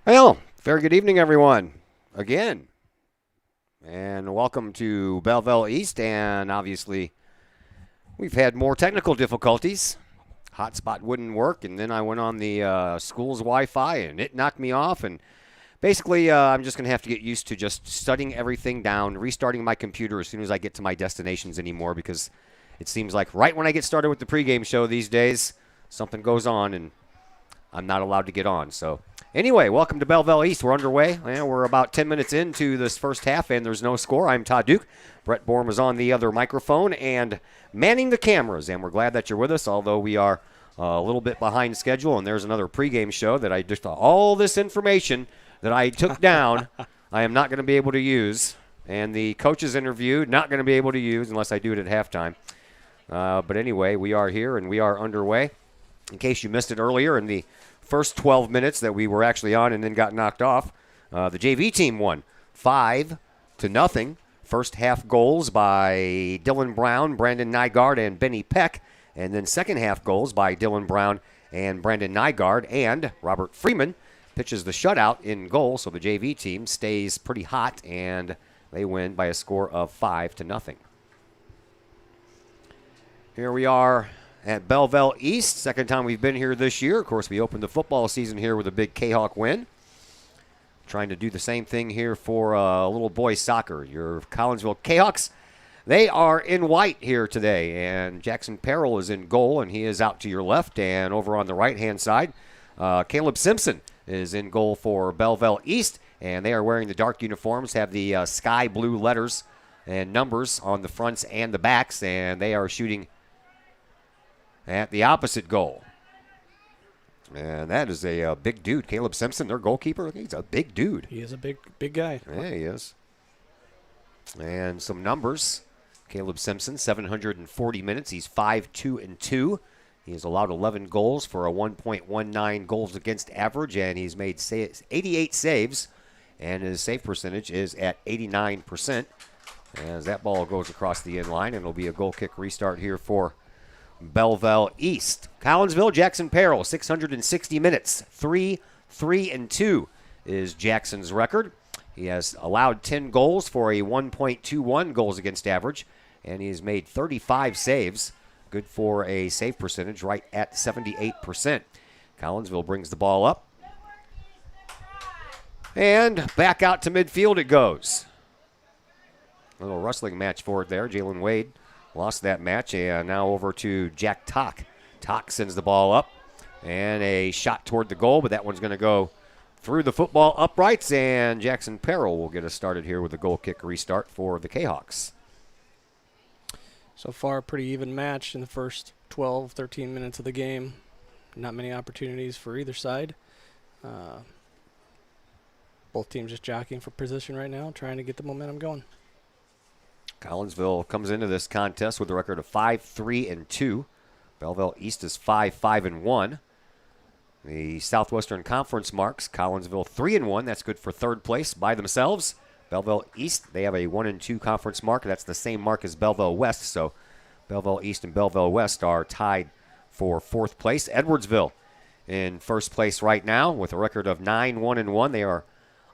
Well, very good evening, everyone, again. And welcome to Belleville East. And obviously, we've had more technical difficulties. Hotspot wouldn't work, and then I went on the school's Wi-Fi, and it knocked me off. And basically, I'm just going to have to get used to just shutting everything down, restarting my computer as soon as I get to my destinations anymore, because it seems like right when I get started with the pregame show these days, something goes on, and I'm not allowed to get on. So anyway, welcome to Belleville East. We're underway. We're about 10 minutes into this first half, and there's no score. I'm Todd Duke. Brett Bourne is on the other microphone and manning the cameras, and we're glad that you're with us, although we are a little bit behind schedule, and there's another pregame show that I just all this information that I took down I am not going to be able to use, and the coaches interview not going to be able to use unless I do it at halftime. But anyway, we are here, and we are underway. In case you missed it earlier in the first 12 minutes that we were actually on and then got knocked off, the JV team won 5-0. First half goals by Dylan Brown, Brandon Nygaard, and Benny Peck. And then second half goals by Dylan Brown and Brandon Nygaard. And Robert Freeman pitches the shutout in goal. So the JV team stays pretty hot, and they win by a score of 5-0. Here we are at Belleville East. Second time we've been here this year. Of course, we opened the football season here with a big Kahok win. Trying to do the same thing here for little boys soccer. Your Collinsville Kahawks, they are in white here today. And Jackson Perrell is in goal, and he is out to your left. And over on the right-hand side, Caleb Simpson is in goal for Belleville East. And they are wearing the dark uniforms, have the sky blue letters and numbers on the fronts and the backs. And they are shooting at the opposite goal. And that is a big dude. Caleb Simpson, their goalkeeper, he's a big dude. He is a big guy. Yeah, he is. And some numbers. Caleb Simpson, 740 minutes. He's 5-2-2. He has allowed 11 goals for a 1.19 goals against average, and he's made 88 saves, and his save percentage is at 89%. As that ball goes across the end line, and it'll be a goal kick restart here for Belleville East. Collinsville, Jackson Perrell, 660 minutes. 3-3-2 is Jackson's record. He has allowed 10 goals for a 1.21 goals against average, and he's made 35 saves. Good for a save percentage right at 78%. Collinsville brings the ball up. And back out to midfield it goes. A little wrestling match for it there. Jalen Wade lost that match, and now over to Jack Tock. Tock sends the ball up, and a shot toward the goal, but that one's going to go through the football uprights, and Jackson Perrell will get us started here with a goal kick restart for the Kahawks. So far, a pretty even match in the first 12, 13 minutes of the game. Not many opportunities for either side. Both teams just jockeying for position right now, trying to get the momentum going. Collinsville comes into this contest with a record of 5-3-2. Belleville East is 5-5-1. The Southwestern Conference marks Collinsville 3-1. That's good for third place by themselves. Belleville East, they have a 1-2 conference mark. That's the same mark as Belleville West. So Belleville East and Belleville West are tied for fourth place. Edwardsville in first place right now with a record of 9-1-1. They are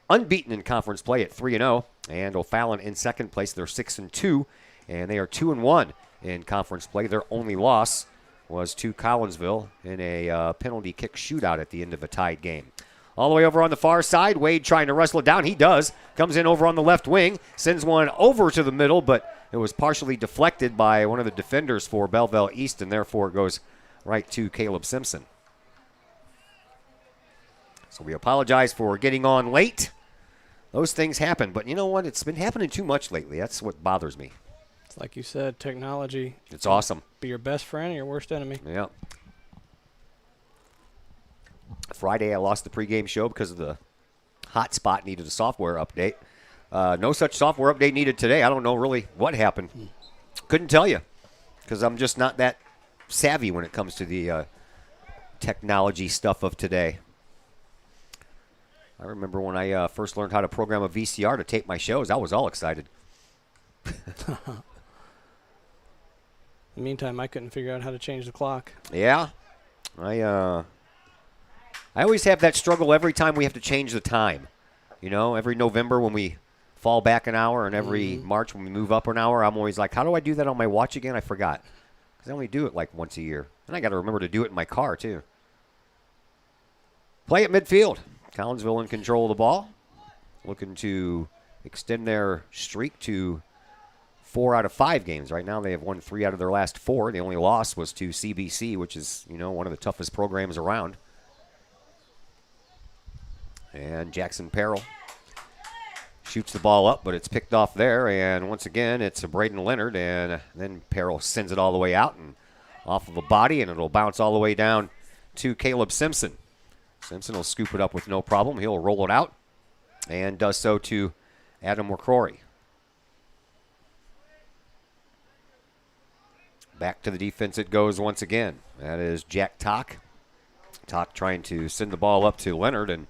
unbeaten in conference play at 3-0. And O'Fallon in second place. They're 6-2, and they are 2-1 in conference play. Their only loss was to Collinsville in a penalty kick shootout at the end of a tied game. All the way over on the far side, Wade trying to wrestle it down. He does. Comes in over on the left wing, sends one over to the middle, but it was partially deflected by one of the defenders for Belleville East, and therefore it goes right to Caleb Simpson. So we apologize for getting on late. Those things happen, but you know what? It's been happening too much lately. That's what bothers me. It's like you said, technology. It's awesome. Be your best friend or your worst enemy. Yeah. Friday, I lost the pregame show because of the hotspot needed a software update. No such software update needed today. I don't know really what happened. Couldn't tell you because I'm just not that savvy when it comes to the technology stuff of today. I remember when I first learned how to program a VCR to tape my shows, I was all excited. In the meantime, I couldn't figure out how to change the clock. Yeah. I I always have that struggle every time we have to change the time. You know, every November when we fall back an hour and every March when we move up an hour, I'm always like, how do I do that on my watch again? I forgot. Because I only do it like once a year. And I got to remember to do it in my car, too. Play at midfield. Collinsville in control of the ball. Looking to extend their streak to 4 out of 5 games. Right now they have won 3 out of their last 4. The only loss was to CBC, which is, you know, one of the toughest programs around. And Jackson Perrell shoots the ball up, but it's picked off there. And once again, it's a Braden Leonard. And then Perrell sends it all the way out and off of a body, and it'll bounce all the way down to Caleb Simpson. Simpson will scoop it up with no problem. He'll roll it out and does so to Adam McCrory. Back to the defense it goes once again. That is Jack Tock. Tock trying to send the ball up to Leonard, and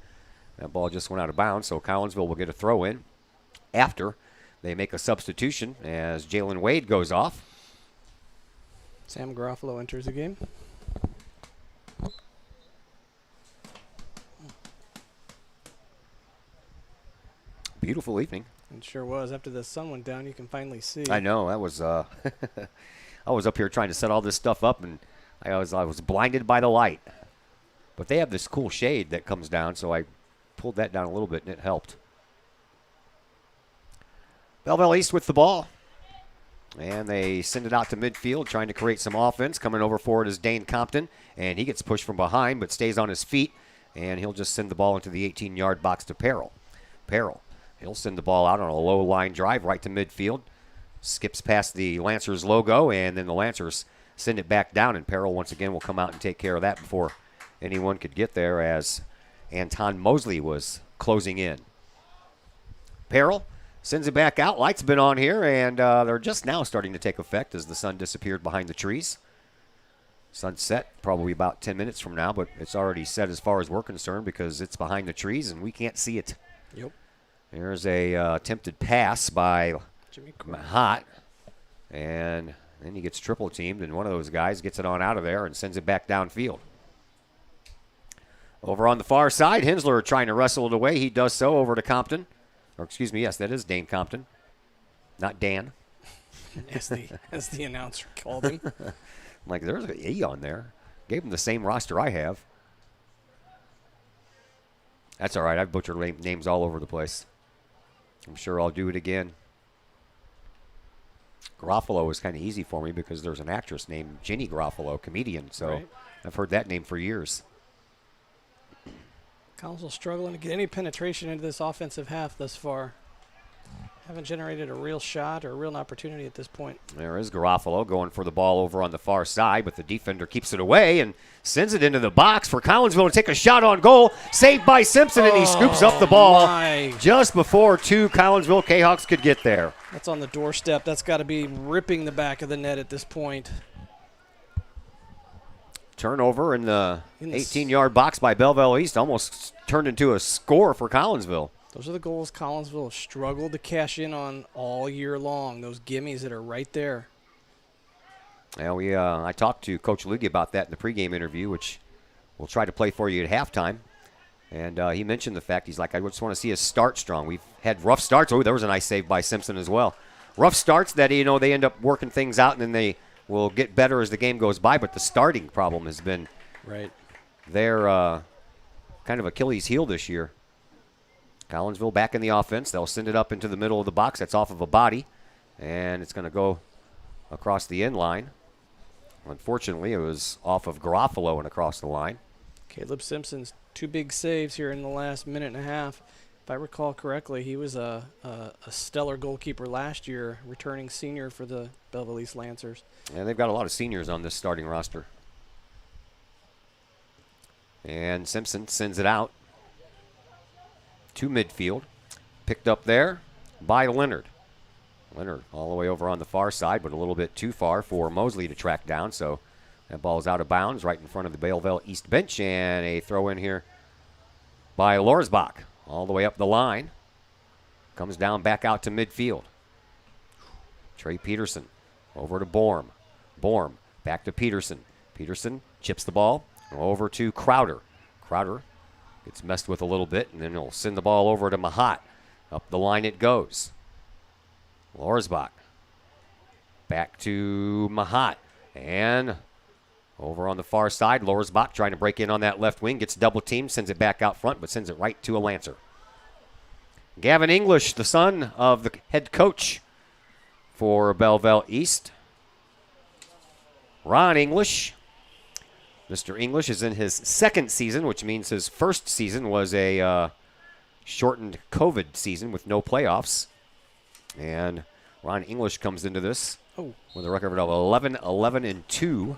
that ball just went out of bounds, so Collinsville will get a throw in after they make a substitution as Jalen Wade goes off. Sam Garofalo enters the game. Beautiful evening. It sure was. After the sun went down, you can finally see. I know. That was I was up here trying to set all this stuff up, and I was blinded by the light. But they have this cool shade that comes down, so I pulled that down a little bit, and it helped. Belleville East with the ball. And they send it out to midfield, trying to create some offense. Coming over for it is Dane Compton, and he gets pushed from behind but stays on his feet, and he'll just send the ball into the 18-yard box to Perrell. Perrell, he'll send the ball out on a low line drive right to midfield. Skips past the Lancers logo, and then the Lancers send it back down, and Perrell once again will come out and take care of that before anyone could get there as Anton Mosley was closing in. Perrell sends it back out. Lights been on here, and they're just now starting to take effect as the sun disappeared behind the trees. Sunset probably about 10 minutes from now, but it's already set as far as we're concerned because it's behind the trees and we can't see it. Yep. There's a attempted pass by Jimmy Hot, and then he gets triple teamed, and one of those guys gets it on out of there and sends it back downfield. Over on the far side, Hensler trying to wrestle it away. He does so over to Compton. Or excuse me, yes, that is Dane Compton, not Dan. as the announcer called him. I'm like, there's an E on there. Gave him the same roster I have. That's all right. I've butchered names all over the place. I'm sure I'll do it again. Garofalo was kind of easy for me because there's an actress named Jenny Garofalo, comedian. So right. I've heard that name for years. Collinsville struggling to get any penetration into this offensive half thus far. Haven't generated a real shot or a real opportunity at this point. There is Garofalo going for the ball over on the far side, but the defender keeps it away and sends it into the box for Collinsville to take a shot on goal. Saved by Simpson, and he scoops up the ball just before 2 Collinsville Kahawks could get there. That's on the doorstep. That's got to be ripping the back of the net at this point. Turnover in the 18-yard box by Belleville East almost turned into a score for Collinsville. Those are the goals Collinsville have struggled to cash in on all year long. Those gimmies that are right there. Yeah, I talked to Coach Lugie about that in the pregame interview, which we'll try to play for you at halftime. And he mentioned the fact, he's like, I just want to see us start strong. We've had rough starts. Oh, there was a nice save by Simpson as well. Rough starts that, you know, they end up working things out, and then they will get better as the game goes by, but the starting problem has been their kind of Achilles heel this year. Collinsville back in the offense. They'll send it up into the middle of the box. That's off of a body, and it's going to go across the end line. Unfortunately, it was off of Garofalo and across the line. Caleb Simpson's 2 big saves here in the last minute and a half. If I recall correctly, he was a stellar goalkeeper last year, returning senior for the Belleville East Lancers. And they've got a lot of seniors on this starting roster. And Simpson sends it out to midfield. Picked up there by Leonard. Leonard all the way over on the far side, but a little bit too far for Mosley to track down. So that ball's out of bounds right in front of the Belleville East bench. And a throw in here by Lorsbach. All the way up the line. Comes down back out to midfield. Trey Peterson over to Borm. Borm back to Peterson. Peterson chips the ball over to Crowder. Crowder Gets messed with a little bit, and then he'll send the ball over to Mahat. Up the line it goes. Lorsbach. Back to Mahat. And over on the far side, Lorsbach trying to break in on that left wing. Gets double teamed, sends it back out front, but sends it right to a Lancer. Gavin English, the son of the head coach for Belleville East. Ron English. Mr. English is in his second season, which means his first season was a shortened COVID season with no playoffs. And Ron English comes into this with a record of 11-11-2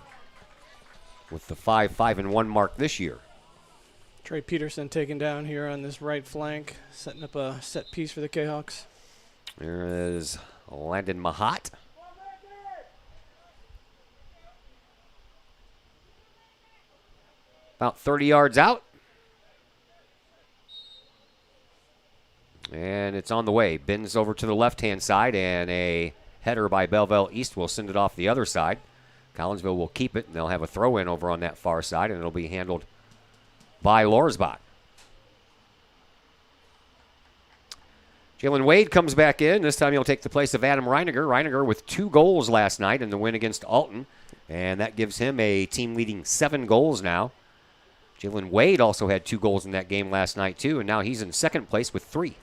with the 5-5-1 mark this year. Trey Peterson taken down here on this right flank, setting up a set piece for the Kahawks. There is Landon Mahat. About 30 yards out. And it's on the way. Bends over to the left-hand side, and a header by Belleville East will send it off the other side. Collinsville will keep it, and they'll have a throw-in over on that far side, and it'll be handled by Lorsbach. Jalen Wade comes back in. This time he'll take the place of Adam Reiniger. Reiniger with 2 goals last night in the win against Alton, and that gives him a team-leading 7 goals now. Jalen Wade also had 2 goals in that game last night, too, and now he's in second place with 3.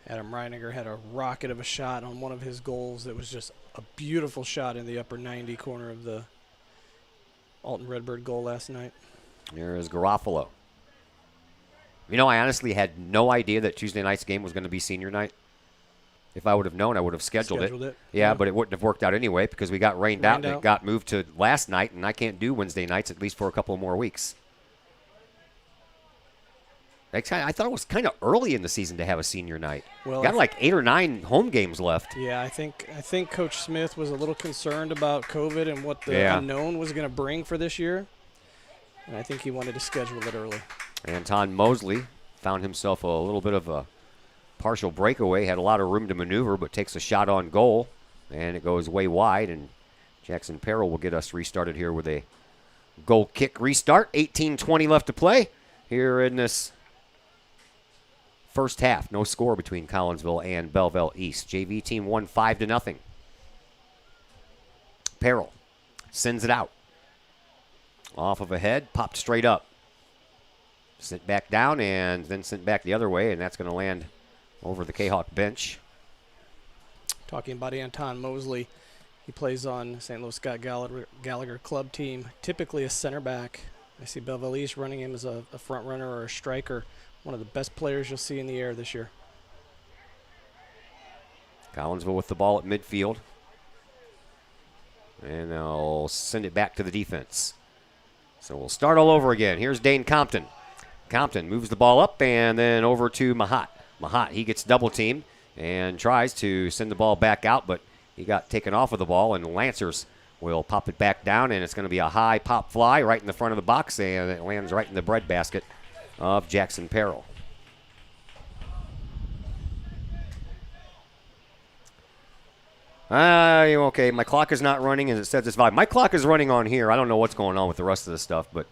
Adam Reiniger had a rocket of a shot on one of his goals. It was just a beautiful shot in the upper 90 corner of the Alton Redbird goal last night. There is Garofalo. You know, I honestly had no idea that Tuesday night's game was going to be senior night. If I would have known, I would have scheduled it. Yeah, but it wouldn't have worked out anyway because we got rained out and it got moved to last night, and I can't do Wednesday nights at least for a couple more weeks. I thought it was kind of early in the season to have a senior night. Well, got like 8 or 9 home games left. Yeah, I think Coach Smith was a little concerned about COVID and what the unknown was going to bring for this year, and I think he wanted to schedule it early. Anton Mosley found himself a little bit of a partial breakaway, had a lot of room to maneuver, but takes a shot on goal, and it goes way wide, and Jackson Perrell will get us restarted here with a goal kick restart. 18:20 left to play here in this first half. No score between Collinsville and Belleville East. JV team won 5-0. Perrell sends it out. Off of a head, popped straight up. Sent back down and then sent back the other way, and that's going to land over the Kahok bench. Talking about Anton Mosley, he plays on St. Louis Scott Gallagher club team, typically a center back. I see Belleville East running him as a front runner or a striker. One of the best players you'll see in the air this year. Collinsville with the ball at midfield. And they'll send it back to the defense. So we'll start all over again. Here's Dane Compton. Compton moves the ball up and then over to Mahat. Mahat, he gets double teamed and tries to send the ball back out, but he got taken off of the ball, and the Lancers will pop it back down, and it's going to be a high pop fly right in the front of the box, and it lands right in the breadbasket of Jackson Perrell. Okay, my clock is not running as it says it's 5. My clock is running on here. I don't know what's going on with the rest of this stuff, but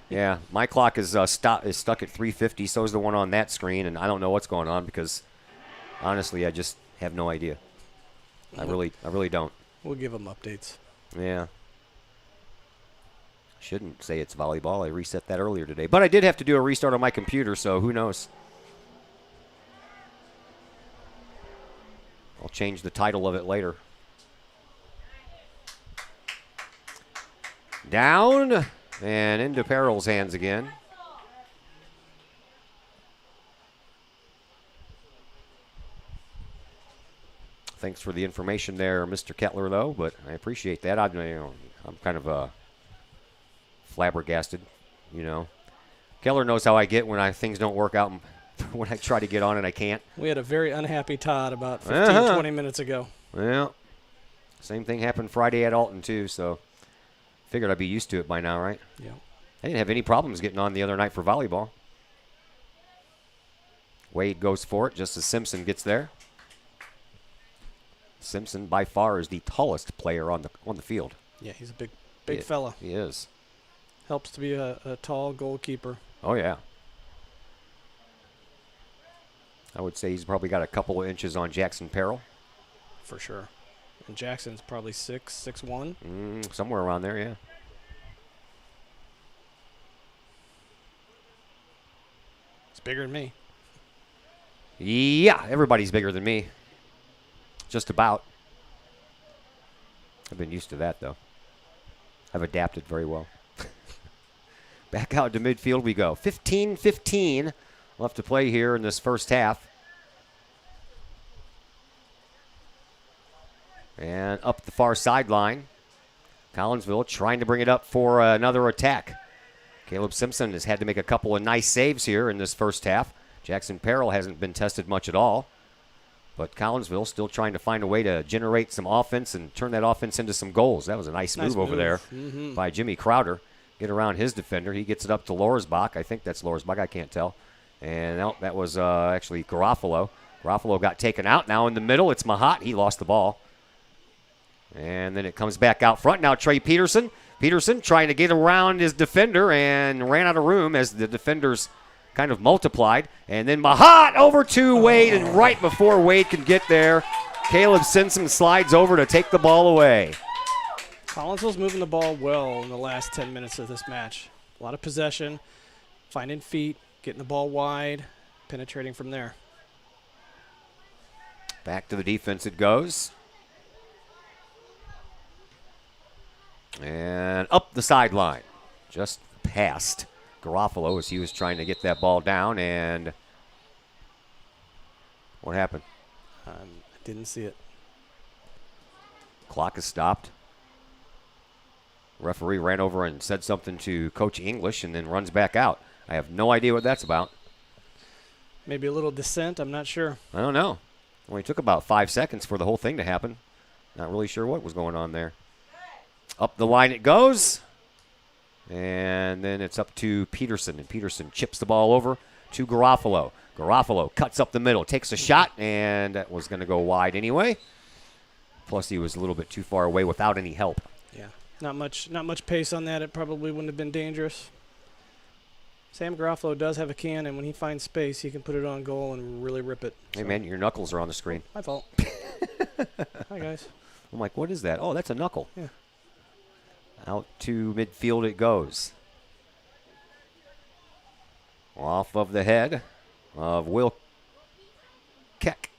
yeah, my clock is stuck at 3:50. So is the one on that screen, and I don't know what's going on because honestly, I just have no idea. I really don't. We'll give them updates. Yeah. Shouldn't say it's volleyball. I reset that earlier today. But I did have to do a restart on my computer, so who knows. I'll change the title of it later. Down and into Perrell's hands again. Thanks for the information there, Mr. Kettler, though, but I appreciate that. I'm kind of flabbergasted, you know. Keller knows how I get when things don't work out when I try to get on and I can't. We had a very unhappy Todd about 20 minutes ago. Well, same thing happened Friday at Alton, too, so figured I'd be used to it by now, right? Yeah. I didn't have any problems getting on the other night for volleyball. Wade goes for it just as Simpson gets there. Simpson, by far, is the tallest player on the field. Yeah, he's a big fella. He is. Helps to be a tall goalkeeper. Oh, yeah. I would say he's probably got a couple of inches on Jackson Peril. For sure. And Jackson's probably 6'1". Somewhere around there, yeah. It's bigger than me. Yeah, everybody's bigger than me. Just about. I've been used to that, though. I've adapted very well. Back out to midfield we go. 15-15 left to play here in this first half. And up the far sideline. Collinsville trying to bring it up for another attack. Caleb Simpson has had to make a couple of nice saves here in this first half. Jackson Peril hasn't been tested much at all. But Collinsville still trying to find a way to generate some offense and turn that offense into some goals. That was a nice move over there by Jimmy Crowder. Get around his defender. He gets it up to Lorsbach. I think that's Lorsbach. I can't tell. And that was actually Garofalo. Garofalo got taken out. Now in the middle, it's Mahat. He lost the ball. And then it comes back out front. Now Trey Peterson. Peterson trying to get around his defender and ran out of room as the defenders kind of multiplied. And then Mahat over to Wade. And right before Wade can get there, Caleb Simpson slides over to take the ball away. Collinsville's moving the ball well in the last 10 minutes of this match. A lot of possession, finding feet, getting the ball wide, penetrating from there. Back to the defense it goes. And up the sideline. Just past Garofalo as he was trying to get that ball down. And what happened? I didn't see it. Clock is stopped. Referee ran over and said something to Coach English and then runs back out. I have no idea what that's about. Maybe a little dissent. I'm not sure. I don't know. Only took about 5 seconds for the whole thing to happen. Not really sure what was going on there. Up the line it goes. And then it's up to Peterson. And Peterson chips the ball over to Garofalo. Garofalo cuts up the middle, takes a shot, and that was going to go wide anyway. Plus he was a little bit too far away without any help. Yeah, not much pace on that. It probably wouldn't have been dangerous. Sam Garofalo does have a can, and when he finds space, he can put it on goal and really rip it. Hey, man, your knuckles are on the screen. My fault. Hi, guys. I'm like, what is that? Oh, that's a knuckle. Yeah. Out to midfield it goes. Off of the head of Will Keck.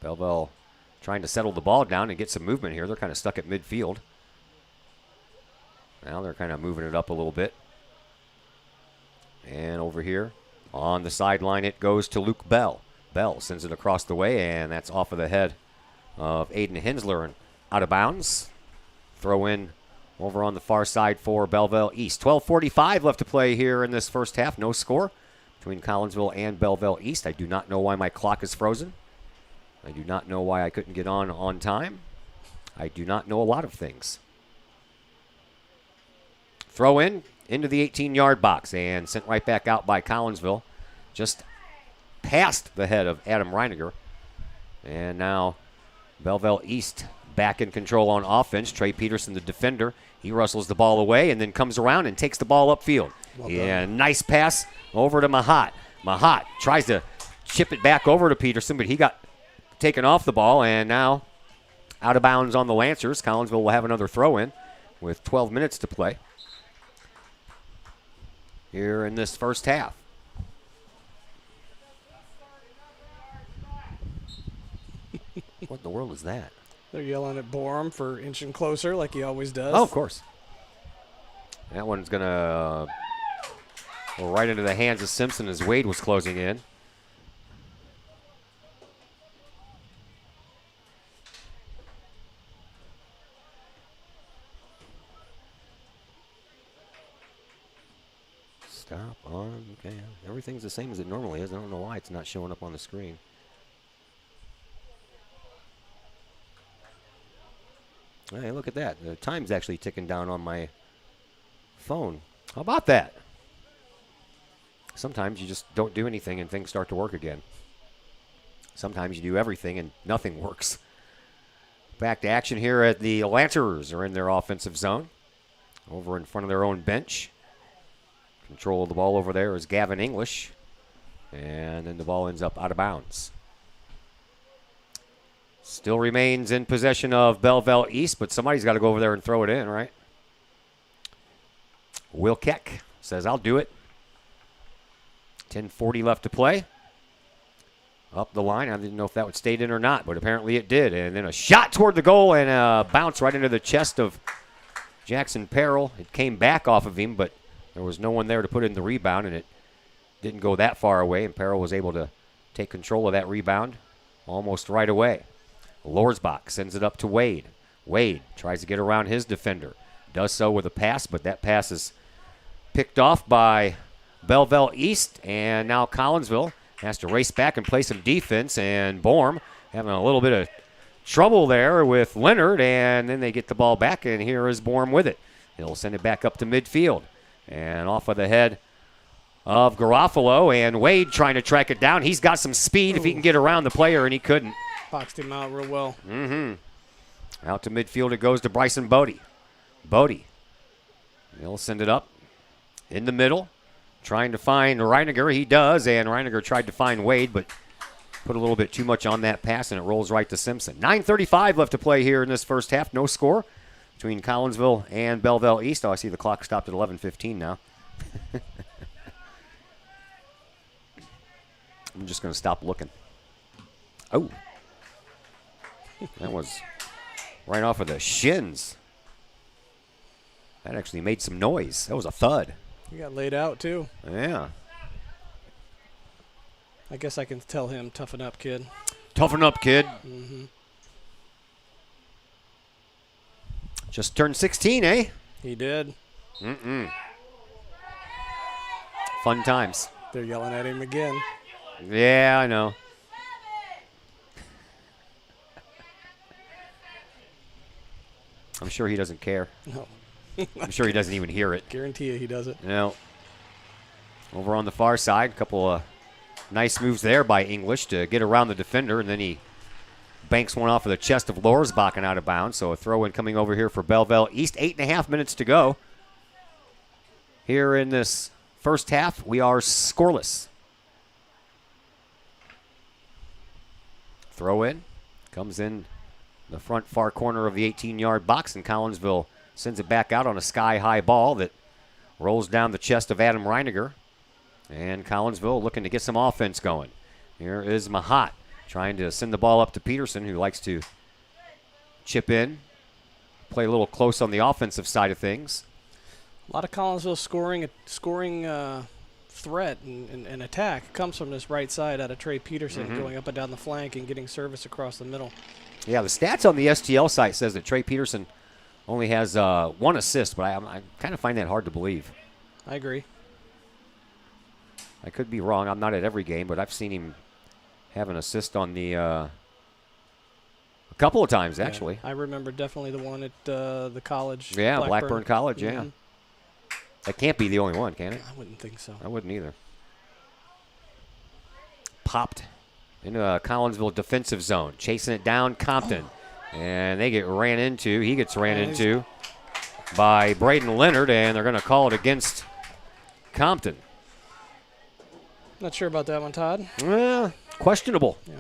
Belleville trying to settle the ball down and get some movement here. They're kind of stuck at midfield. Now they're kind of moving it up a little bit. And over here on the sideline it goes to Luke Bell. Bell sends it across the way, and that's off of the head of Aiden Hensler and out of bounds. Throw in over on the far side for Belleville East. 12:45 left to play here in this first half. No score between Collinsville and Belleville East. I do not know why my clock is frozen. I do not know why I couldn't get on time. I do not know a lot of things. Throw in into the 18-yard box and sent right back out by Collinsville. Just past the head of Adam Reiniger. And now Belleville East back in control on offense. Trey Peterson, the defender, he wrestles the ball away and then comes around and takes the ball upfield. And nice pass over to Mahat. Mahat tries to chip it back over to Peterson, but he got taken off the ball, and now out of bounds on the Lancers. Collinsville will have another throw in with 12 minutes to play here in this first half. What in the world is that? They're yelling at Borum for inching closer like he always does. Oh, of course. That one's going to go right into the hands of Simpson as Wade was closing in. Stop on. Okay. Everything's the same as it normally is. I don't know why it's not showing up on the screen. Hey, look at that. The time's actually ticking down on my phone. How about that? Sometimes you just don't do anything and things start to work again. Sometimes you do everything and nothing works. Back to action here at the Lancers are in their offensive zone. Over in front of their own bench. Control of the ball over there is Gavin English. And then the ball ends up out of bounds. Still remains in possession of Belleville East, but somebody's got to go over there and throw it in, right? Will Keck says, I'll do it. 10:40 left to play. Up the line. I didn't know if that would stay in or not, but apparently it did. And then a shot toward the goal and a bounce right into the chest of Jackson Perrell. It came back off of him, but there was no one there to put in the rebound, and it didn't go that far away, and Perrell was able to take control of that rebound almost right away. Lorsbach sends it up to Wade. Wade tries to get around his defender. Does so with a pass, but that pass is picked off by Belleville East, and now Collinsville has to race back and play some defense, and Borm having a little bit of trouble there with Leonard, and then they get the ball back, and here is Borm with it. He'll send it back up to midfield, and off of the head of Garofalo, and Wade trying to track it down. He's got some speed if he can get around the player, and he couldn't. Boxed him out real well. Out to midfield it goes to Bryson Bodie. Bodie. He'll send it up in the middle. Trying to find Reiniger. He does, and Reiniger tried to find Wade, but put a little bit too much on that pass, and it rolls right to Simpson. 9:35 left to play here in this first half. No score between Collinsville and Belleville East. Oh, I see the clock stopped at 11:15 now. I'm just going to stop looking. Oh. That was right off of the shins. That actually made some noise. That was a thud. He got laid out, too. Yeah. I guess I can tell him, toughen up, kid. Toughen up, kid. Just turned 16, eh? He did. Fun times. They're yelling at him again. Yeah, I know. I'm sure he doesn't care. No. I'm sure he doesn't even hear it. Guarantee you he doesn't. No. Over on the far side, a couple of nice moves there by English to get around the defender, and then he banks one off of the chest of Lorsbach and out of bounds. So a throw-in coming over here for Belleville East. 8.5 minutes to go. Here in this first half, we are scoreless. Throw in. Comes in the front far corner of the 18-yard box, and Collinsville sends it back out on a sky-high ball that rolls down the chest of Adam Reiniger. And Collinsville looking to get some offense going. Here is Mahat trying to send the ball up to Peterson, who likes to chip in, play a little close on the offensive side of things. A lot of Collinsville scoring threat and attack comes from this right side out of Trey Peterson, going up and down the flank and getting service across the middle. Yeah, the stats on the STL site says that Trey Peterson only has one assist, but I kind of find that hard to believe. I agree. I could be wrong. I'm not at every game, but I've seen him have an assist on the a couple of times, actually. Yeah, I remember definitely the one at the college. Yeah, Blackburn College, yeah. That can't be the only one, can it? I wouldn't think so. I wouldn't either. Popped into a Collinsville defensive zone. Chasing it down, Compton. And they get ran into. He gets ran into by Braden Leonard, and they're going to call it against Compton. Not sure about that one, Todd. Questionable. Yeah.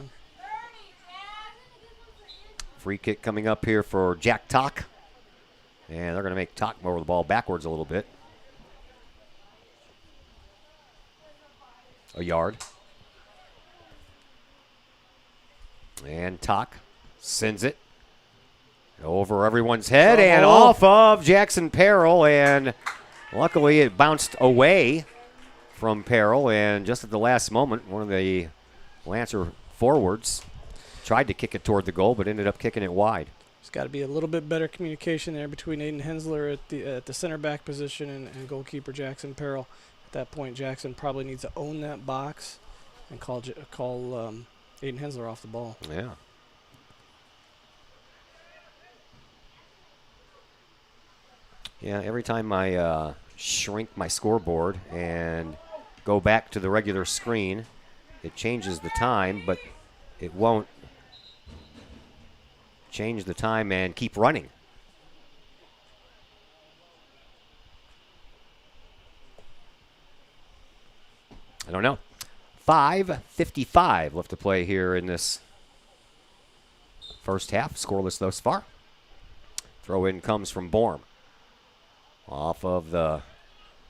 Free kick coming up here for Jack Tock. And they're going to make Tock mow the ball backwards a little bit. A yard. And Tock sends it over everyone's head and off of Jackson Perrell. And luckily it bounced away from Perrell. And just at the last moment, one of the Lancer forwards tried to kick it toward the goal, but ended up kicking it wide. There's got to be a little bit better communication there between Aiden Hensler at the center back position and goalkeeper Jackson Perrell. At that point, Jackson probably needs to own that box and call Aiden Hensler off the ball. Yeah. Yeah, every time I shrink my scoreboard and go back to the regular screen, it changes the time, but it won't change the time and keep running. I don't know. 5:55 left to play here in this first half. Scoreless thus far. Throw in comes from Borm. Off of the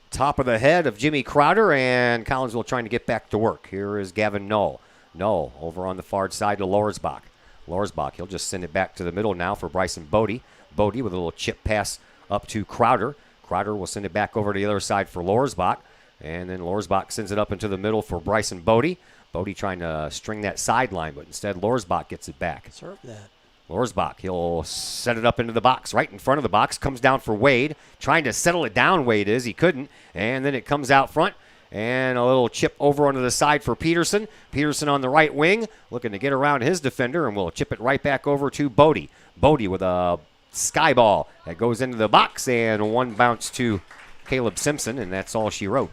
top of the head of Jimmy Crowder, and Collinsville trying to get back to work. Here is Gavin Knoll. Knoll over on the far side to Lorsbach. Lorsbach, he'll just send it back to the middle now for Bryson Bodie. Bodie with a little chip pass up to Crowder. Crowder will send it back over to the other side for Lorsbach. And then Lorsbach sends it up into the middle for Bryson Bodie. Bodie trying to string that sideline, but instead Lorsbach gets it back. Serve that. Lorsbach, he'll set it up into the box, right in front of the box. Comes down for Wade. Trying to settle it down, Wade is. He couldn't. And then it comes out front. And a little chip over onto the side for Peterson. Peterson on the right wing, looking to get around his defender, and we'll chip it right back over to Bodie. Bodie with a sky ball that goes into the box, and one bounce to Caleb Simpson, and that's all she wrote.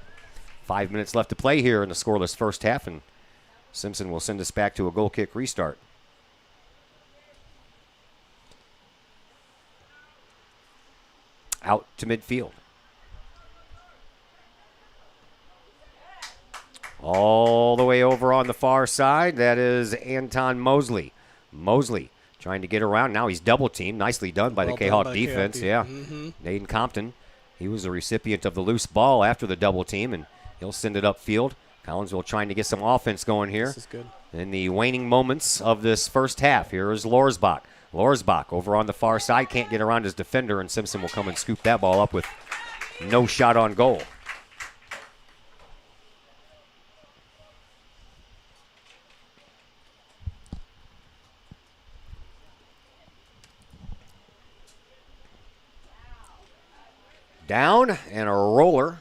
5 minutes left to play here in the scoreless first half, and Simpson will send us back to a goal kick restart. Out to midfield. All the way over on the far side, that is Anton Mosley. Mosley trying to get around. Now he's double teamed. Nicely done by the Kahok defense. Yeah. Naden Compton, he was the recipient of the loose ball after the double team, and he'll send it upfield. Collinsville trying to get some offense going here. This is good. In the waning moments of this first half, here is Lorsbach. Lorsbach over on the far side, can't get around his defender, and Simpson will come and scoop that ball up with no shot on goal. Down and a roller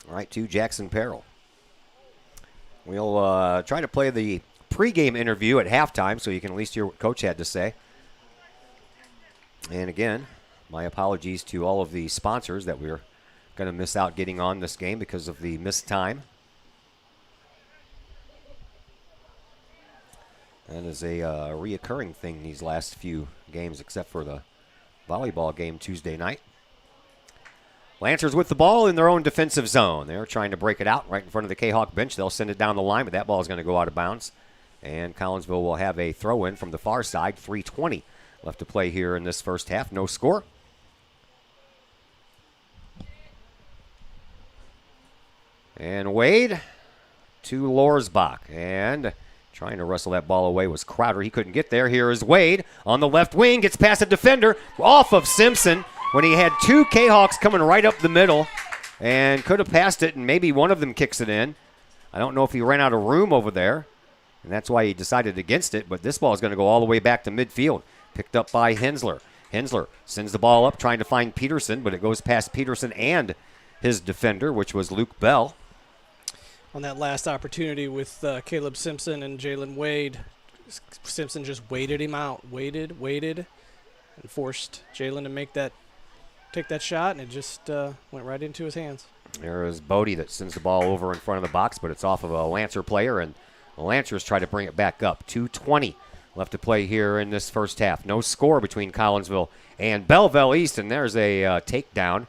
right to Jackson Perrell. We'll try to play the pregame interview at halftime so you can at least hear what Coach had to say. And again, my apologies to all of the sponsors that we're going to miss out getting on this game because of the missed time. That is a reoccurring thing these last few games, except for the volleyball game Tuesday night. Lancers with the ball in their own defensive zone. They're trying to break it out right in front of the Kahok bench. They'll send it down the line, but that ball is going to go out of bounds. And Collinsville will have a throw-in from the far side. 3:20 left to play here in this first half. No score. And Wade to Lorsbach. And trying to wrestle that ball away was Crowder. He couldn't get there. Here is Wade on the left wing. Gets past a defender off of Simpson when he had two Kahawks coming right up the middle and could have passed it, and maybe one of them kicks it in. I don't know if he ran out of room over there, and that's why he decided against it, but this ball is going to go all the way back to midfield. Picked up by Hensler. Hensler sends the ball up trying to find Peterson, but it goes past Peterson and his defender, which was Luke Bell. On that last opportunity with Caleb Simpson and Jalen Wade, Simpson just waited him out, waited, and forced Jalen to take that shot, and it just went right into his hands. There is Bodie that sends the ball over in front of the box, but it's off of a Lancer player, and the Lancers try to bring it back up. 2:20 left to play here in this first half. No score between Collinsville and Belleville East, and there's a takedown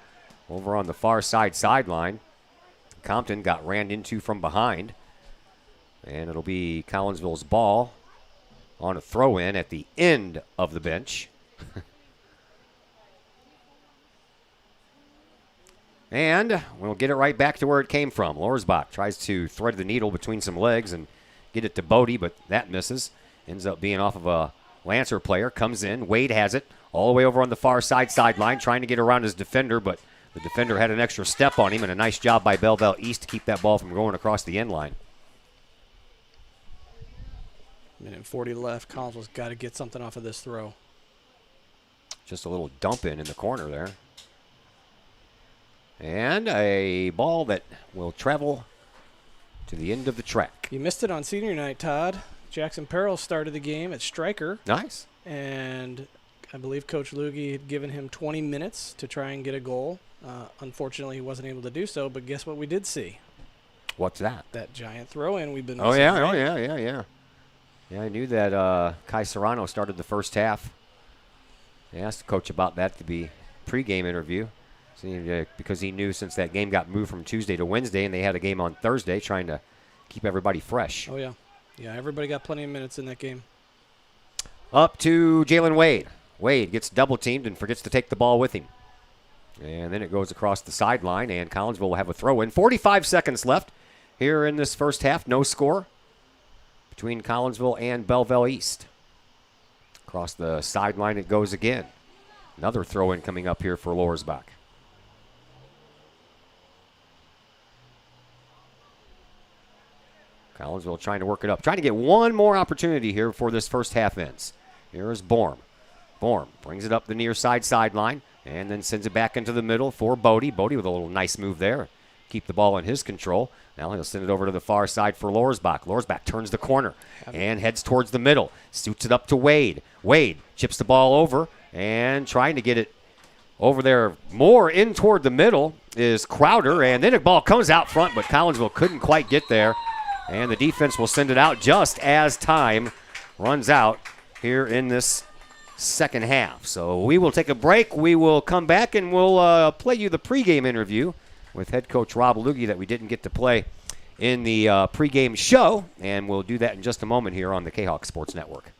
over on the far sideline. Compton got ran into from behind, and it'll be Collinsville's ball on a throw-in at the end of the bench. And we'll get it right back to where it came from. Lorsbach tries to thread the needle between some legs and get it to Bodie, but that misses. Ends up being off of a Lancer player. Comes in. Wade has it all the way over on the far sideline, trying to get around his defender, but the defender had an extra step on him, and a nice job by Belleville East to keep that ball from going across the end line. Minute 40 left. Collinsville's got to get something off of this throw. Just a little dump in the corner there. And a ball that will travel to the end of the track. You missed it on senior night, Todd. Jackson Perrell started the game at striker. Nice. And I believe Coach Luggie had given him 20 minutes to try and get a goal. Unfortunately, he wasn't able to do so, but guess what we did see? What's that? That giant throw-in we've been Oh, missing, yeah, right? Yeah, I knew that Kai Serrano started the first half. I asked the coach about that to be pregame interview. Because he knew since that game got moved from Tuesday to Wednesday and they had a game on Thursday, trying to keep everybody fresh. Oh, yeah. Yeah, everybody got plenty of minutes in that game. Up to Jalen Wade. Wade gets double teamed and forgets to take the ball with him. And then it goes across the sideline, and Collinsville will have a throw in. 45 seconds left here in this first half. No score between Collinsville and Belleville East. Across the sideline it goes again. Another throw in coming up here for Lowersbach. Collinsville trying to work it up. Trying to get one more opportunity here before this first half ends. Here is Borm. Borm brings it up the near side sideline and then sends it back into the middle for Bodie. Bodie with a little nice move there. Keep the ball in his control. Now he'll send it over to the far side for Lowersbach. Lowersbach turns the corner and heads towards the middle. Suits it up to Wade. Wade chips the ball over and trying to get it over there more in toward the middle is Crowder. And then the ball comes out front, but Collinsville couldn't quite get there. And the defense will send it out just as time runs out here in this second half. So we will take a break. We will come back and we'll play you the pregame interview with head coach Rob Lugie that we didn't get to play in the pregame show. And we'll do that in just a moment here on the Kahok Sports Network.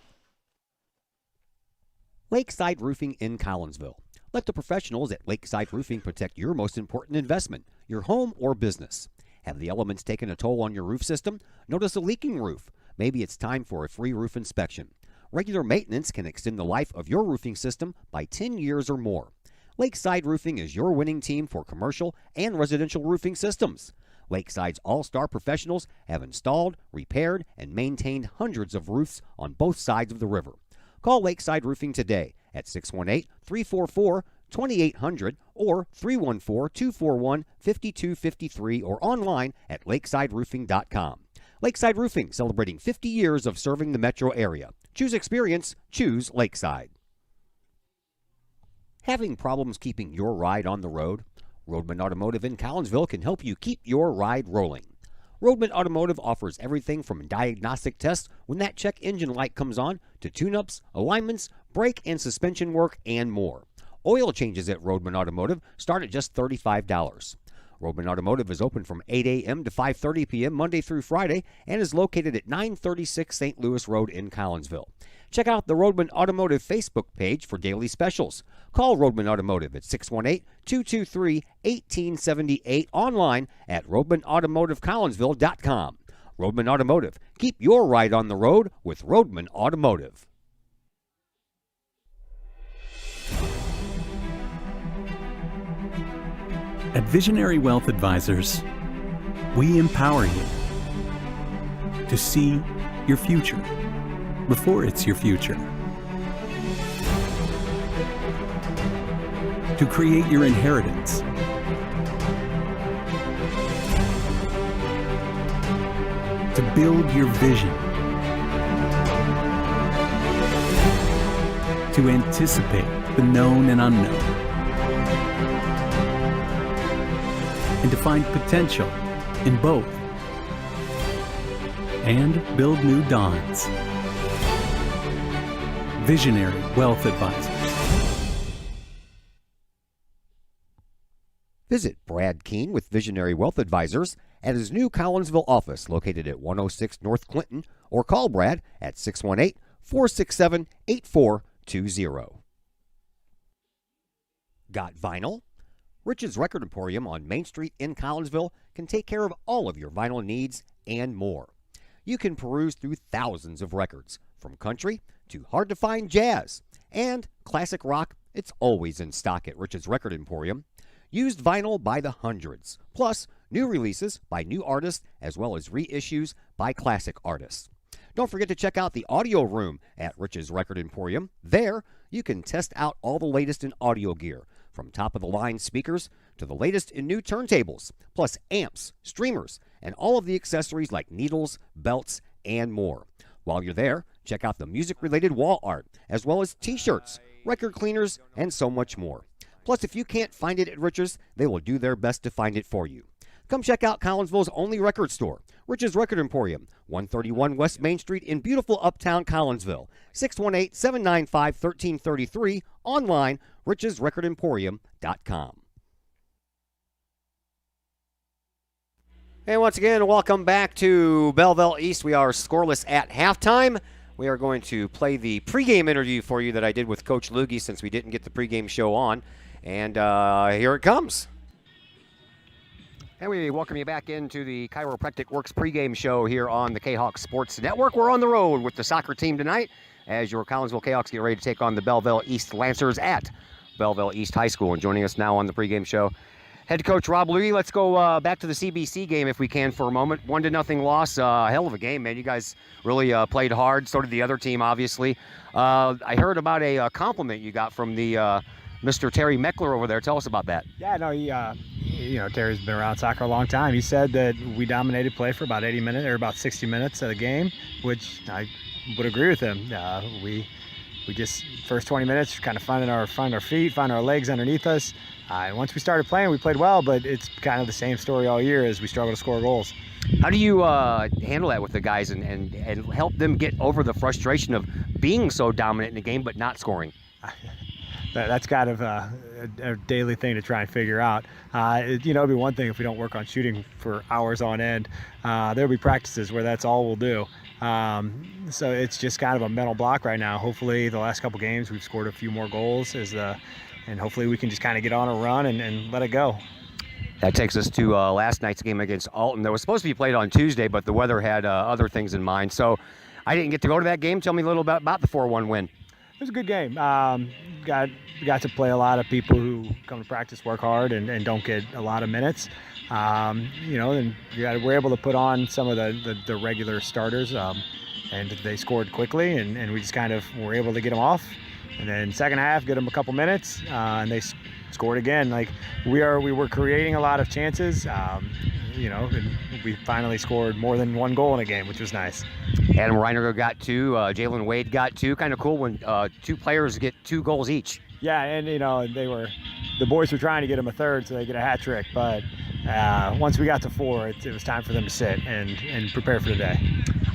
Lakeside Roofing in Collinsville. Let the professionals at Lakeside Roofing protect your most important investment, your home or business. Have the elements taken a toll on your roof system? Notice a leaking roof? Maybe it's time for a free roof inspection. Regular maintenance can extend the life of your roofing system by 10 years or more. Lakeside Roofing is your winning team for commercial and residential roofing systems. Lakeside's all-star professionals have installed, repaired, and maintained hundreds of roofs on both sides of the river. Call Lakeside Roofing today at 618-344-2800 or 314-241-5253 or online at lakesideroofing.com. Lakeside Roofing, celebrating 50 years of serving the metro area. Choose experience, choose Lakeside. Having problems keeping your ride on the road? Roadman Automotive in Collinsville can help you keep your ride rolling. Roadman Automotive offers everything from diagnostic tests when that check engine light comes on to tune-ups, alignments, brake and suspension work, and more. Oil changes at Roadman Automotive start at just $35. Roadman Automotive is open from 8 a.m. to 5:30 p.m. Monday through Friday and is located at 936 St. Louis Road in Collinsville. Check out the Roadman Automotive Facebook page for daily specials. Call Roadman Automotive at 618-223-1878 online at roadmanautomotivecollinsville.com. Roadman Automotive. Keep your ride on the road with Roadman Automotive. At Visionary Wealth Advisors, we empower you to see your future before it's your future, to create your inheritance, to build your vision, to anticipate the known and unknown, and to find potential in both, and build new dawns. Visionary Wealth Advisors. Visit Brad Keene with Visionary Wealth Advisors at his new Collinsville office located at 106 North Clinton or call Brad at 618-467-8420. Got vinyl? Rich's Record Emporium on Main Street in Collinsville can take care of all of your vinyl needs and more. You can peruse through thousands of records, from country to hard-to-find jazz. And classic rock, it's always in stock at Rich's Record Emporium. Used vinyl by the hundreds, plus new releases by new artists as well as reissues by classic artists. Don't forget to check out the audio room at Rich's Record Emporium. There, you can test out all the latest in audio gear, from top-of-the-line speakers to the latest in new turntables, plus amps, streamers, and all of the accessories like needles, belts, and more. While you're there, check out the music-related wall art, as well as t-shirts, record cleaners, and so much more. Plus, if you can't find it at Rich's, they will do their best to find it for you. Come check out Collinsville's only record store, Rich's Record Emporium, 131 West Main Street in beautiful uptown Collinsville, 618-795-1333, online, richesrecordemporium.com. And once again, welcome back to Belleville East. We are scoreless at halftime. We are going to play the pregame interview for you that I did with Coach Loogie since we didn't get the pregame show on. And here it comes. And we welcome you back into the Chiropractic Works pregame show here on the Kahok Sports Network. We're on the road with the soccer team tonight as your Collinsville Kahawks get ready to take on the Belleville East Lancers at Belleville East High School. And joining us now on the pregame show, head coach Rob Loogie. Let's go back to the CBC game if we can for a moment. 1-0 loss. Hell of a game, man. You guys really played hard. So did the other team, obviously. I heard about a compliment you got from the Mr. Terry Meckler over there. Tell us about that. Yeah, no, Terry's been around soccer a long time. He said that we dominated play for about 80 minutes or about 60 minutes of the game, which I would agree with him. We just first 20 minutes kind of find our feet, find our legs underneath us. Once we started playing, we played well, but it's kind of the same story all year as we struggle to score goals. How do you handle that with the guys and help them get over the frustration of being so dominant in the game but not scoring? That's kind of a daily thing to try and figure out. It'd be one thing if we don't work on shooting for hours on end. There'll be practices where that's all we'll do. So it's just kind of a mental block right now. Hopefully the last couple games we've scored a few more goals and hopefully we can just kind of get on a run and let it go. That takes us to last night's game against Alton. That was supposed to be played on Tuesday, but the weather had other things in mind. So I didn't get to go to that game. Tell me a little bit about the 4-1 win. It was a good game. Got to play a lot of people who come to practice, work hard, and don't get a lot of minutes. And we're able to put on some of the regular starters, and they scored quickly, and we just kind of were able to get them off. And then second half, get them a couple minutes, and they scored again. Like we were creating a lot of chances. And we finally scored more than one goal in a game, which was nice. Adam Reiniger got 2. Jalen Wade got 2. Kind of cool when 2 players get 2 goals each. Yeah, and the boys were trying to get him a third so they get a hat trick, but once we got to 4, it was time for them to sit and prepare for the day.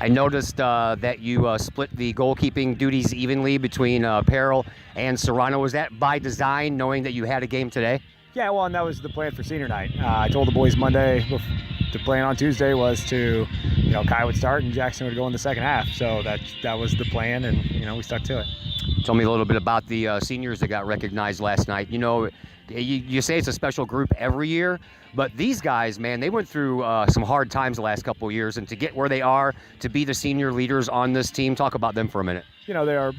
I noticed that you split the goalkeeping duties evenly between Peril and Serrano. Was that by design, knowing that you had a game today? Yeah, well, and that was the plan for senior night. I told the boys Monday to plan on Tuesday was to, Kai would start and Jackson would go in the second half. So that was the plan, and we stuck to it. Tell me a little bit about the seniors that got recognized last night. You say it's a special group every year, but these guys, man, they went through some hard times the last couple of years, and to get where they are, to be the senior leaders on this team, talk about them for a minute. They are,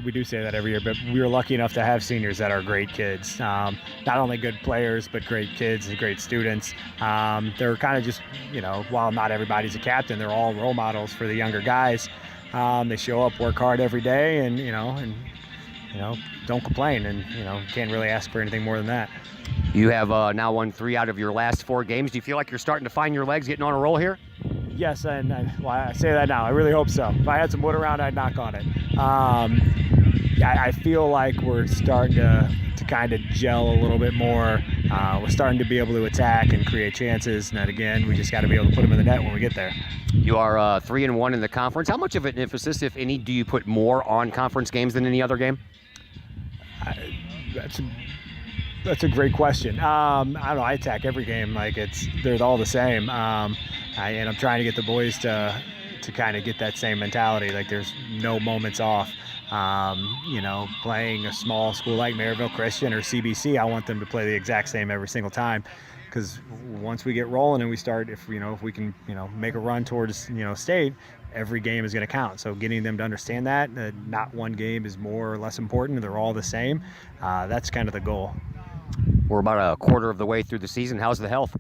we do say that every year, but we were lucky enough to have seniors that are great kids. Not only good players, but great kids and great students. They're kind of just, while not everybody's a captain, they're all role models for the younger guys. They show up, work hard every day, and don't complain, and can't really ask for anything more than that. You have now won 3 out of your last 4 games. Do you feel like you're starting to find your legs, getting on a roll here? Yes, and I say that now. I really hope so. If I had some wood around, I'd knock on it. I feel like we're starting to kind of gel a little bit more. We're starting to be able to attack and create chances, and that again, we just got to be able to put them in the net when we get there. You are 3-1 in the conference. How much of an emphasis, if any, do you put more on conference games than any other game? That's a great question. I don't know. I attack every game like they're all the same. And I'm trying to get the boys to kind of get that same mentality. Like there's no moments off. Playing a small school like Maryville Christian or CBC, I want them to play the exact same every single time. Because once we get rolling and we start, if we can, make a run towards, state, every game is going to count. So getting them to understand that not one game is more or less important. They're all the same. That's kind of the goal. We're about a quarter of the way through the season. How's the health?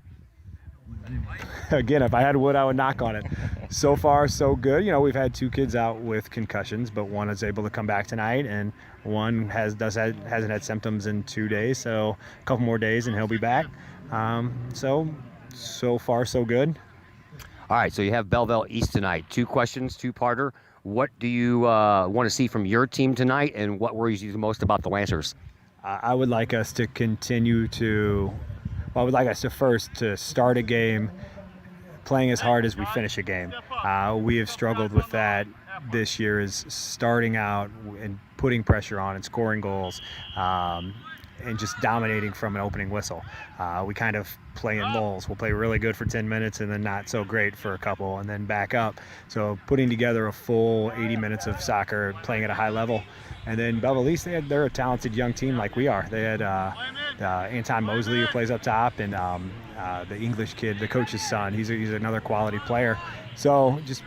Again, if I had wood, I would knock on it. So far, so good. We've had 2 kids out with concussions, but one is able to come back tonight, and one hasn't had symptoms in 2 days. So a couple more days, and he'll be back. So far, so good. All right, so you have Belleville East tonight. 2 questions, 2-parter. What do you want to see from your team tonight, and what worries you the most about the Lancers? I would like us to continue to I would like us to first to start a game playing as hard as we finish a game. We have struggled with that this year, is starting out and putting pressure on and scoring goals. and just dominating from an opening whistle. We kind of play in lulls. We'll play really good for 10 minutes and then not so great for a couple and then back up. So putting together a full 80 minutes of soccer, playing at a high level. And then Belleville East, they're a talented young team like we are. They had Anton Mosley, who plays up top, and the English kid, the coach's son. He's another quality player. So just,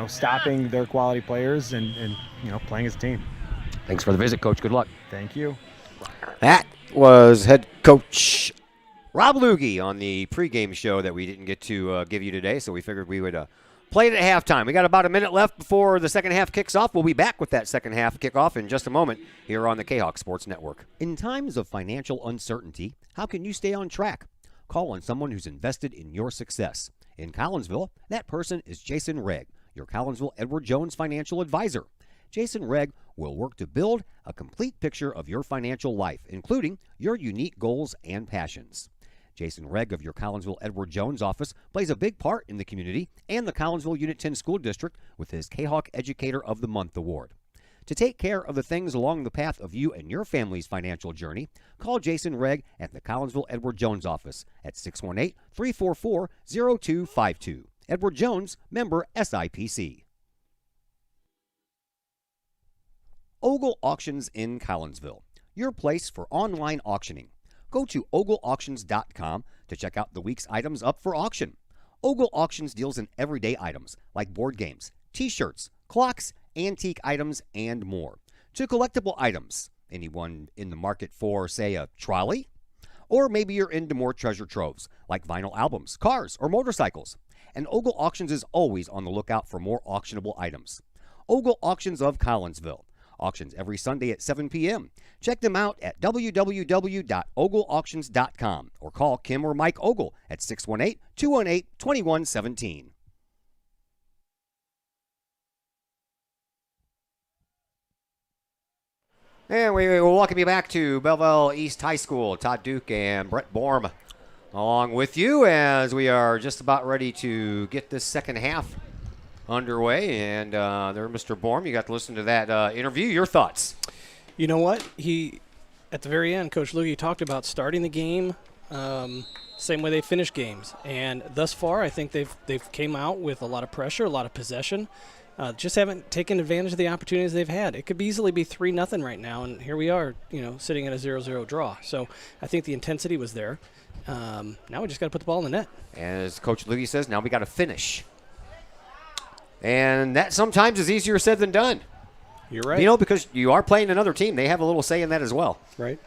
stopping their quality players and playing as a team. Thanks for the visit, Coach. Good luck. Thank you. That was head coach Rob Loogie on the pregame show that we didn't get to give you today, so we figured we would play it at halftime. We got about a minute left before the second half kicks off. We'll be back with that second half kickoff in just a moment here on the Kahok Sports Network. In times of financial uncertainty, how can you stay on track? Call on someone who's invested in your success. In Collinsville, that person is Jason Regg, your Collinsville Edward Jones financial advisor. Jason Regg will work to build a complete picture of your financial life, including your unique goals and passions. Jason Regg of your Collinsville Edward Jones office plays a big part in the community and the Collinsville Unit 10 School District with his Kahok Educator of the Month award. To take care of the things along the path of you and your family's financial journey, call Jason Regg at the Collinsville Edward Jones office at 618-344-0252. Edward Jones, member SIPC. Ogle Auctions in Collinsville, your place for online auctioning. Go to ogleauctions.com to check out the week's items up for auction. Ogle Auctions deals in everyday items like board games, t-shirts, clocks, antique items, and more. To collectible items, anyone in the market for, say, a trolley? Or maybe you're into more treasure troves like vinyl albums, cars, or motorcycles. And Ogle Auctions is always on the lookout for more auctionable items. Ogle Auctions of Collinsville. Auctions every Sunday at 7 p.m. Check them out at www.ogleauctions.com or call Kim or Mike Ogle at 618-218-2117. And we will welcome you back to Belleville East High School. Todd Duke and Brett Borm along with you as we are just about ready to get this second half underway. And there, Mr. Borm, you got to listen to that interview. Your thoughts? You know what? At the very end, Coach Loogie talked about starting the game same way they finish games. And thus far, I think they've came out with a lot of pressure, a lot of possession. Just haven't taken advantage of the opportunities they've had. It could easily be 3-0 right now, and here we are, sitting at a 0-0 draw. So I think the intensity was there. Now we just got to put the ball in the net. And as Coach Loogie says, now we got to finish. And that sometimes is easier said than done. You're right. Because you are playing another team. They have a little say in that as well. Right.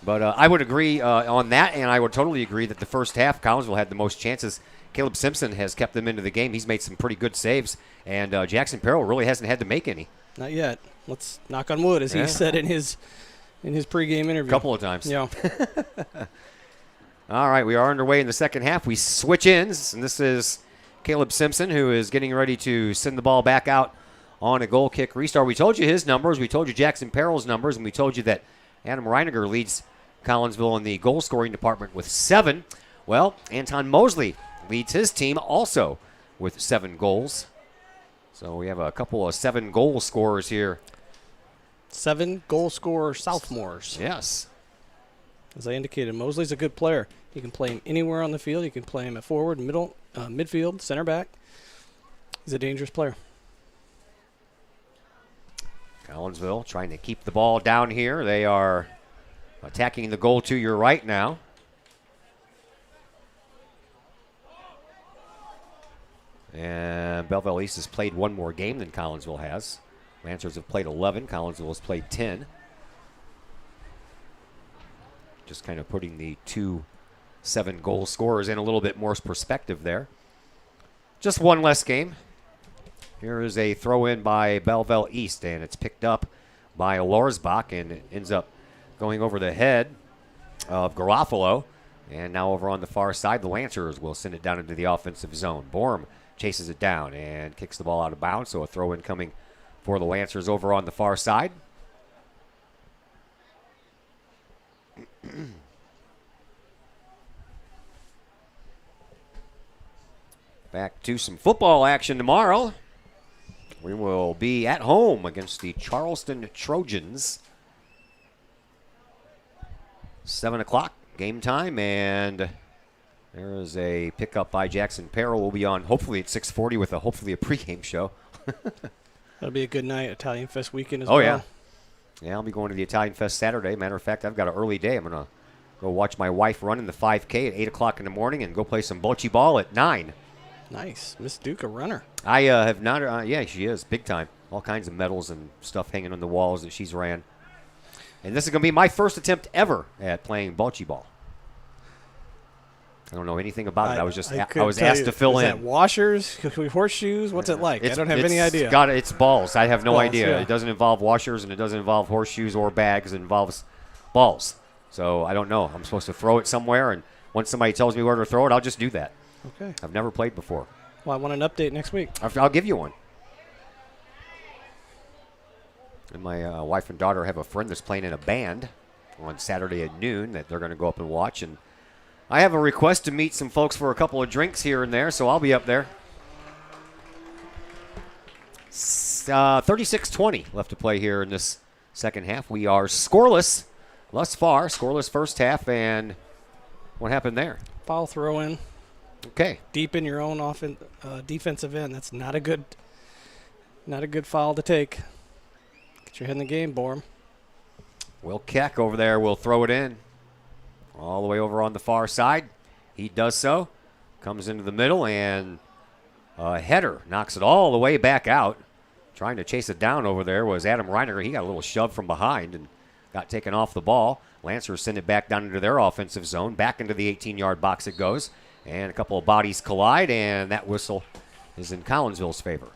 But I would agree on that, and I would totally agree that the first half, Collinsville had the most chances. Caleb Simpson has kept them into the game. He's made some pretty good saves, and Jackson Perrell really hasn't had to make any. Not yet. Let's knock on wood, as he said in his pregame interview. A couple of times. Yeah. All right, we are underway in the second half. We switch ends, and this is Caleb Simpson, who is getting ready to send the ball back out on a goal kick restart. We told you his numbers. We told you Jackson Perrell's numbers, and we told you that Adam Reiniger leads Collinsville in the goal-scoring department with 7. Well, Anton Mosley leads his team also with 7 goals. So we have a couple of 7-goal scorers here. 7 goal scorer sophomores. Yes. As I indicated, Mosley's a good player. You can play him anywhere on the field. You can play him at forward, middle, midfield, center back. He's a dangerous player. Collinsville trying to keep the ball down here. They are attacking the goal to your right now. And Belleville East has played one more game than Collinsville has. Lancers have played 11. Collinsville has played 10. Just kind of putting the 2 7-goal scorers in a little bit more perspective there. Just one less game. Here is a throw-in by Belleville East, and it's picked up by Lorsbach, and it ends up going over the head of Garofalo. And now over on the far side, the Lancers will send it down into the offensive zone. Borm chases it down and kicks the ball out of bounds, so a throw-in coming for the Lancers over on the far side. Back to some football action tomorrow. We will be at home against the Charleston Trojans. 7 o'clock, game time, and there is a pickup by Jackson Peril. We'll be on hopefully at 6:40 with hopefully a pregame show. That'll be a good night, Italian Fest weekend as well. Oh, yeah. Yeah, I'll be going to the Italian Fest Saturday. Matter of fact, I've got an early day. I'm going to go watch my wife run in the 5K at 8 o'clock in the morning and go play some bocce ball at 9. Nice. Miss Duke, a runner. I have not, yeah, she is, big time. All kinds of medals and stuff hanging on the walls that she's ran. And this is going to be my first attempt ever at playing bocce ball. I don't know anything about it. I was asked to fill in. Is that washers, horseshoes? What's it like? I don't have any idea. It's balls. I have no Balls, idea. yeah. It doesn't involve washers and it doesn't involve horseshoes or bags. It involves balls. So I don't know. I'm supposed to throw it somewhere, and once somebody tells me where to throw it, I'll just do that. Okay. I've never played before. Well, I want an update next week. I'll give you one. And my wife and daughter have a friend that's playing in a band on Saturday at noon that they're going to go up and watch. And I have a request to meet some folks for a couple of drinks here and there, so I'll be up there. 36-20 left to play here in this second half. We are scoreless thus far. Scoreless first half, and what happened there? Foul throw in. Okay. Deep in your own defensive end. That's not a good foul to take. Get your head in the game, Borm. Will Keck over there will throw it in. All the way over on the far side. He does so. Comes into the middle, and a header knocks it all the way back out. Trying to chase it down over there was Adam Reiniger. He got a little shove from behind and got taken off the ball. Lancers send it back down into their offensive zone. Back into the 18-yard box it goes. And a couple of bodies collide, and that whistle is in Collinsville's favor.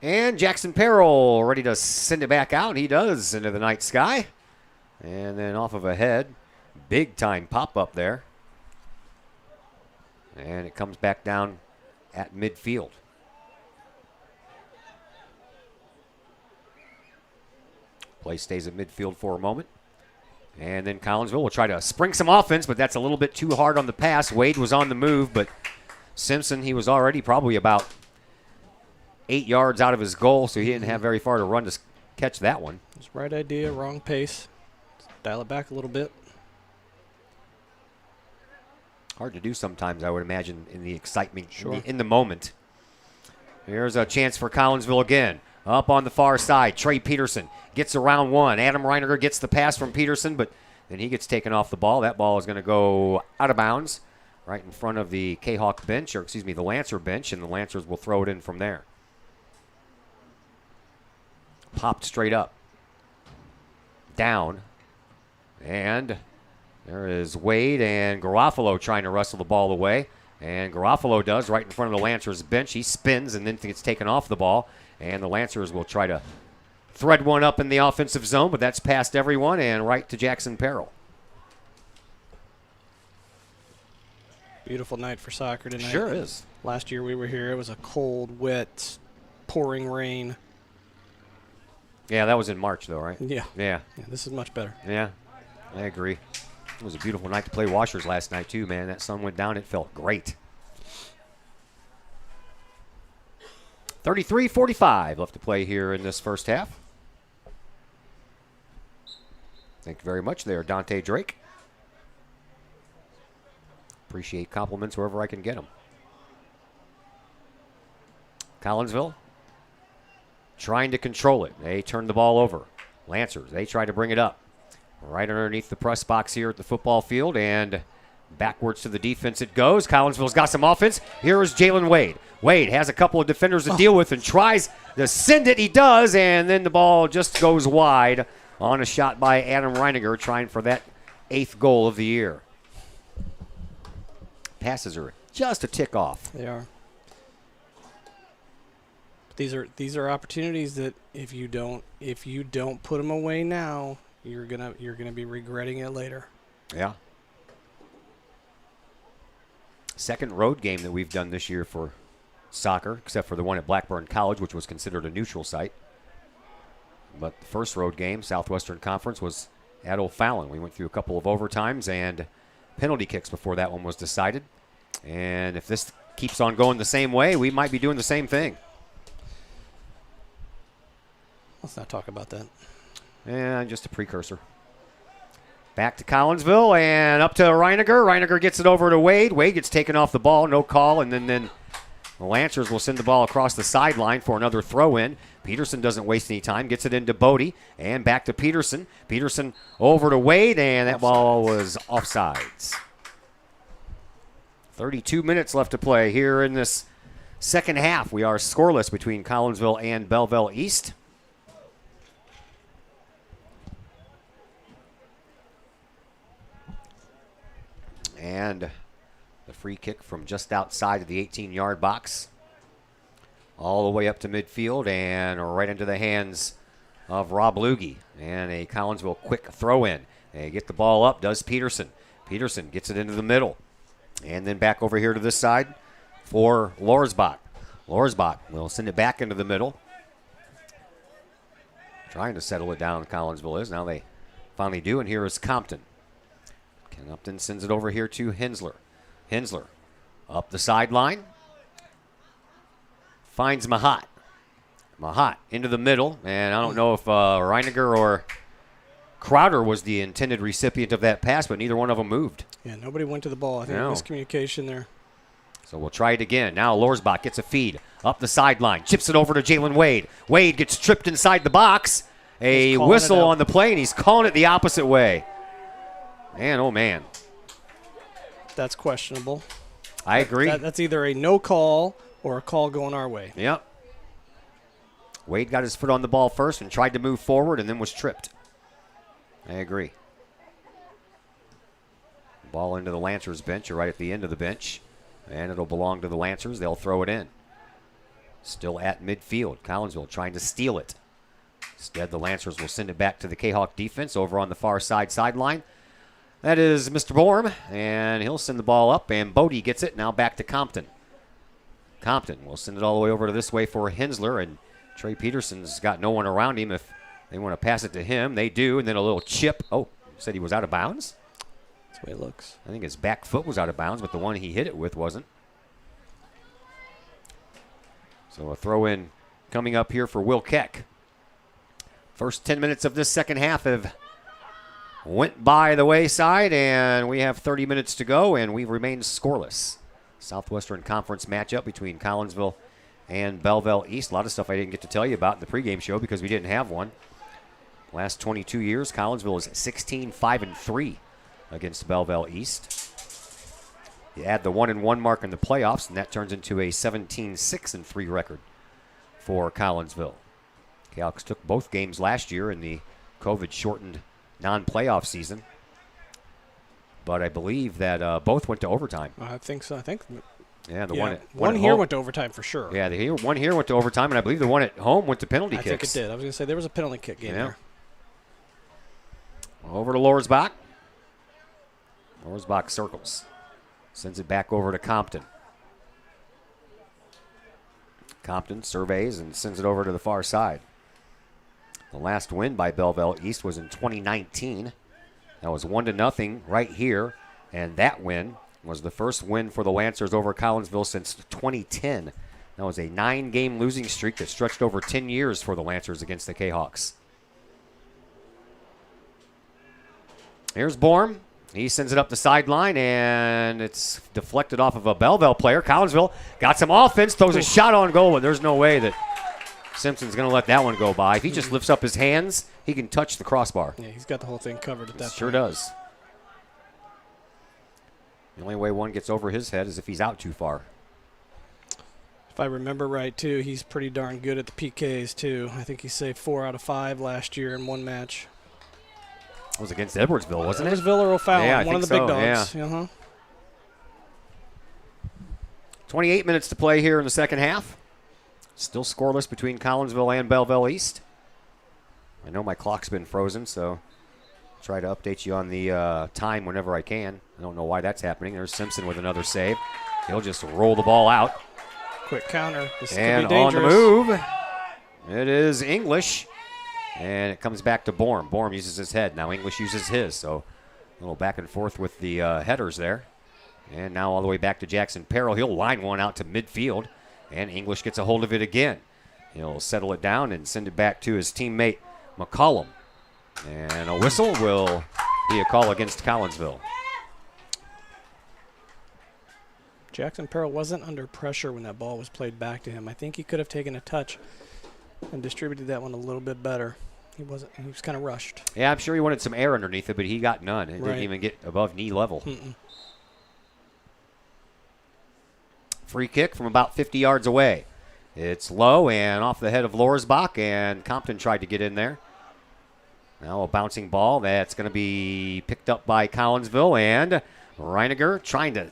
And Jackson Peril ready to send it back out. He does into the night sky. And then off of a head. Big time pop up there. And it comes back down at midfield. Play stays at midfield for a moment. And then Collinsville will try to spring some offense, but that's a little bit too hard on the pass. Wade was on the move, but Simpson, he was already probably about 8 yards out of his goal, so he didn't have very far to run to catch that one. It's right idea, wrong pace. Dial it back a little bit. Hard to do sometimes, I would imagine, in the excitement, Sure. in the moment. Here's a chance for Collinsville again. Up on the far side, Trey Peterson gets around one. Adam Reiniger gets the pass from Peterson, but then he gets taken off the ball. That ball is going to go out of bounds right in front of the Kahok bench, or excuse me, the Lancer bench, and the Lancers will throw it in from there. Popped straight up. Down. And there is Wade and Garofalo trying to wrestle the ball away. And Garofalo does right in front of the Lancers bench. He spins and then gets taken off the ball. And the Lancers will try to thread one up in the offensive zone, but that's past everyone and right to Jackson Peril. Beautiful night for soccer tonight. Sure is. Last year we were here. It was a cold, wet, pouring rain. Yeah, that was in March, though, right? Yeah. Yeah. This is much better. Yeah, I agree. It was a beautiful night to play washers last night, too, man. That sun went down. It felt great. 33-45 left to play here in this first half. Thank you very much there, Dante Drake. Appreciate compliments wherever I can get them. Collinsville trying to control it. They turn the ball over. Lancers, they try to bring it up. Right underneath the press box here at the football field, and backwards to the defense it goes. Collinsville's got some offense. Here is Jalen Wade. Wade has a couple of defenders to deal with and tries to send it. He does, and then the ball just goes wide on a shot by Adam Reiniger, trying for that 8th goal of the year. Passes are just a tick off. They are. These are opportunities that if you don't put them away now, you're gonna be regretting it later. Yeah. Second road game that we've done this year for soccer, except for the one at Blackburn College, which was considered a neutral site. But the first road game, Southwestern Conference, was at O'Fallon. We went through a couple of overtimes and penalty kicks before that one was decided. And if this keeps on going the same way, we might be doing the same thing. Let's not talk about that. And just a precursor. Back to Collinsville and up to Reiniger. Reiniger gets it over to Wade. Wade gets taken off the ball, no call, and then the Lancers will send the ball across the sideline for another throw-in. Peterson doesn't waste any time, gets it into Bodie, and back to Peterson. Peterson over to Wade, and that ball was offsides. 32 minutes left to play here in this second half. We are scoreless between Collinsville and Belleville East. And the free kick from just outside of the 18-yard box. All the way up to midfield and right into the hands of Rob Lugie. And a Collinsville quick throw-in. They get the ball up, does Peterson. Peterson gets it into the middle. And then back over here to this side for Lorsbach. Lorsbach will send it back into the middle. Trying to settle it down, Collinsville is. Now they finally do, and here is Compton. Compton sends it over here to Hensler. Hensler up the sideline. Finds Mahat. Mahat into the middle, and I don't know if Reiniger or Crowder was the intended recipient of that pass, but neither one of them moved. Yeah, nobody went to the ball. I think miscommunication there. So we'll try it again. Now Lorsbach gets a feed up the sideline. Chips it over to Jalen Wade. Wade gets tripped inside the box. A whistle on the play, and he's calling it the opposite way. Man, oh man. That's questionable. I agree. That's either a no call or a call going our way. Yep. Wade got his foot on the ball first and tried to move forward and then was tripped. I agree. Ball into the Lancers bench, or right at the end of the bench. And it'll belong to the Lancers. They'll throw it in. Still at midfield. Collinsville trying to steal it. Instead, the Lancers will send it back to the Kahok defense over on the far sideline. That is Mr. Borm, and he'll send the ball up, and Bodie gets it. Now back to Compton. Compton will send it all the way over to this way for Hensler, and Trey Peterson's got no one around him. If they want to pass it to him, they do, and then a little chip. Oh, said he was out of bounds? That's the way it looks. I think his back foot was out of bounds, but the one he hit it with wasn't. So a throw-in coming up here for Will Keck. First 10 minutes of this second half have went by the wayside, and we have 30 minutes to go, and we've remained scoreless. Southwestern Conference matchup between Collinsville and Belleville East. A lot of stuff I didn't get to tell you about in the pregame show because we didn't have one. Last 22 years, Collinsville is 16-5-3 against Belleville East. You add the 1-1 mark in the playoffs, and that turns into a 17-6-3 record for Collinsville. Kahawks took both games last year in the COVID-shortened non-playoff season, but I believe that both went to overtime. I think so. Yeah, one here went to overtime for sure. Yeah, one here went to overtime, and I believe the one at home went to penalty kicks. I think it did. I was going to say there was a penalty kick game there. Over to Lorsbach. Lorsbach circles. Sends it back over to Compton. Compton surveys and sends it over to the far side. The last win by Belleville East was in 2019. That was 1-0 right here, and that win was the first win for the Lancers over Collinsville since 2010. That was a 9-game losing streak that stretched over 10 years for the Lancers against the Kahawks. Here's Borm. He sends it up the sideline, and it's deflected off of a Belleville player. Collinsville got some offense, throws a shot on goal, but there's no way that Simpson's going to let that one go by. If he just lifts up his hands, he can touch the crossbar. Yeah, he's got the whole thing covered at that point. Sure does. The only way one gets over his head is if he's out too far. If I remember right, too, he's pretty darn good at the PKs, too. I think he saved 4 out of 5 last year in one match. It was against Edwardsville, wasn't it? Edwardsville or O'Fallon, yeah, one of the big dogs. Yeah. 28 minutes to play here in the second half. Still scoreless between Collinsville and Belleville East. I know my clock's been frozen, so I'll try to update you on the time whenever I can. I don't know why that's happening. There's Simpson with another save. He'll just roll the ball out. Quick counter. This and could be dangerous. On the move, it is English. And it comes back to Borm. Borm uses his head. Now English uses his. So a little back and forth with the headers there. And now all the way back to Jackson Peril. He'll line one out to midfield, and English gets a hold of it again. He'll settle it down and send it back to his teammate McCollum. And a whistle will be a call against Collinsville. Jackson Peril wasn't under pressure when that ball was played back to him. I think he could have taken a touch and distributed that one a little bit better. He was kind of rushed. Yeah, I'm sure he wanted some air underneath it, but he got none. It didn't even get above knee level. Free kick from about 50 yards away. It's low and off the head of Lorsbach, and Compton tried to get in there. Now a bouncing ball that's going to be picked up by Collinsville, and Reiniger trying to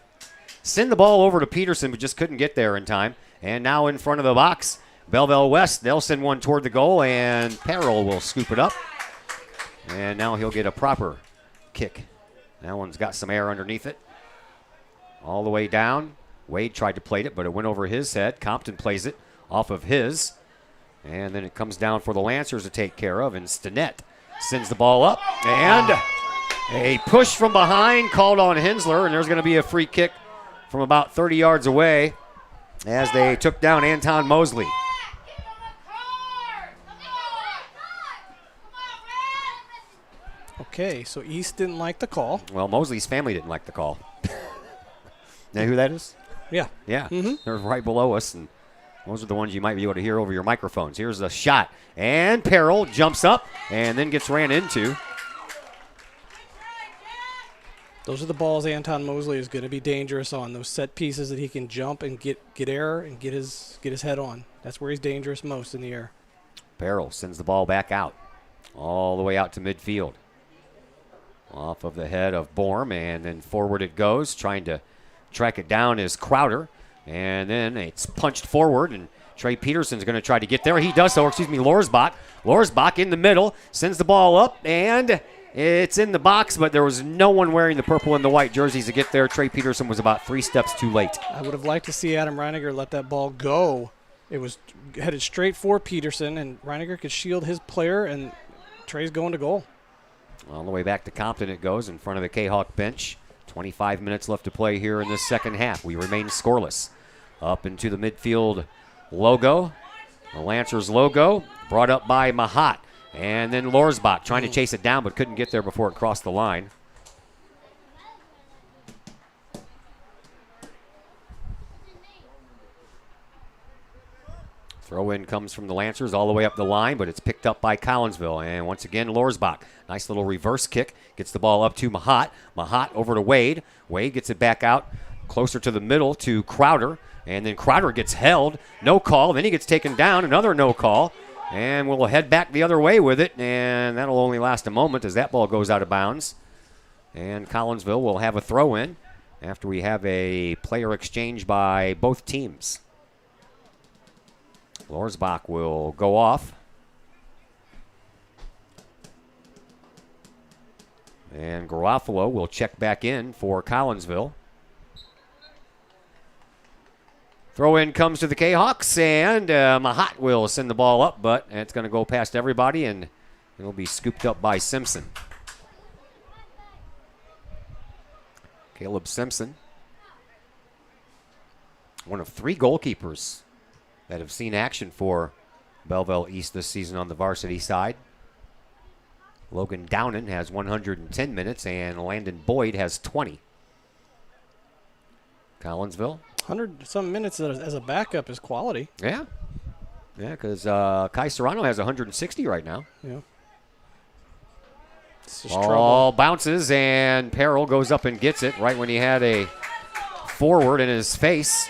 send the ball over to Peterson, but just couldn't get there in time. And now in front of the box, Belleville West, they'll send one toward the goal, and Peril will scoop it up. And now he'll get a proper kick. That one's got some air underneath it. All the way down. Wade tried to plate it, but it went over his head. Compton plays it off of his. And then it comes down for the Lancers to take care of, and Stinnett sends the ball up. And a push from behind called on Hensler, and there's going to be a free kick from about 30 yards away as they took down Anton Mosley. Okay, so East didn't like the call. Well, Mosley's family didn't like the call. Know who that is? Yeah. Yeah, they're right below us, and those are the ones you might be able to hear over your microphones. Here's a shot, and Peril jumps up and then gets ran into. Those are the balls Anton Mosley is going to be dangerous on, those set pieces that he can jump and get air and get his head on. That's where he's dangerous most, in the air. Peril sends the ball back out, all the way out to midfield. Off of the head of Borm, and then forward it goes. Trying to track it down is Crowder. And then it's punched forward, and Trey Peterson's going to try to get there. He does so, Lorsbach. Lorsbach in the middle, sends the ball up, and it's in the box, but there was no one wearing the purple and the white jerseys to get there. Trey Peterson was about 3 steps too late. I would have liked to see Adam Reiniger let that ball go. It was headed straight for Peterson, and Reiniger could shield his player, and Trey's going to goal. All the way back to Compton it goes in front of the Kahok bench. 25 minutes left to play here in this second half. We remain scoreless. Up into the midfield logo. The Lancers logo brought up by Mahat. And then Lorsbach trying to chase it down but couldn't get there before it crossed the line. Throw in comes from the Lancers all the way up the line, but it's picked up by Collinsville. And once again, Lorsbach. Nice little reverse kick. Gets the ball up to Mahat. Mahat over to Wade. Wade gets it back out closer to the middle to Crowder. And then Crowder gets held. No call. Then he gets taken down. Another no call. And we'll head back the other way with it. And that'll only last a moment as that ball goes out of bounds. And Collinsville will have a throw in after we have a player exchange by both teams. Lorsbach will go off. And Garofalo will check back in for Collinsville. Throw in comes to the Kahawks, and Mahat will send the ball up, but it's going to go past everybody, and it'll be scooped up by Simpson. Caleb Simpson, one of 3 goalkeepers that have seen action for Belleville East this season on the varsity side. Logan Downen has 110 minutes, and Landon Boyd has 20. Collinsville. 100-some minutes as a backup is quality. Yeah. Yeah, because Kai Serrano has 160 right now. Yeah. Ball bounces, and Peril goes up and gets it right when he had a forward in his face.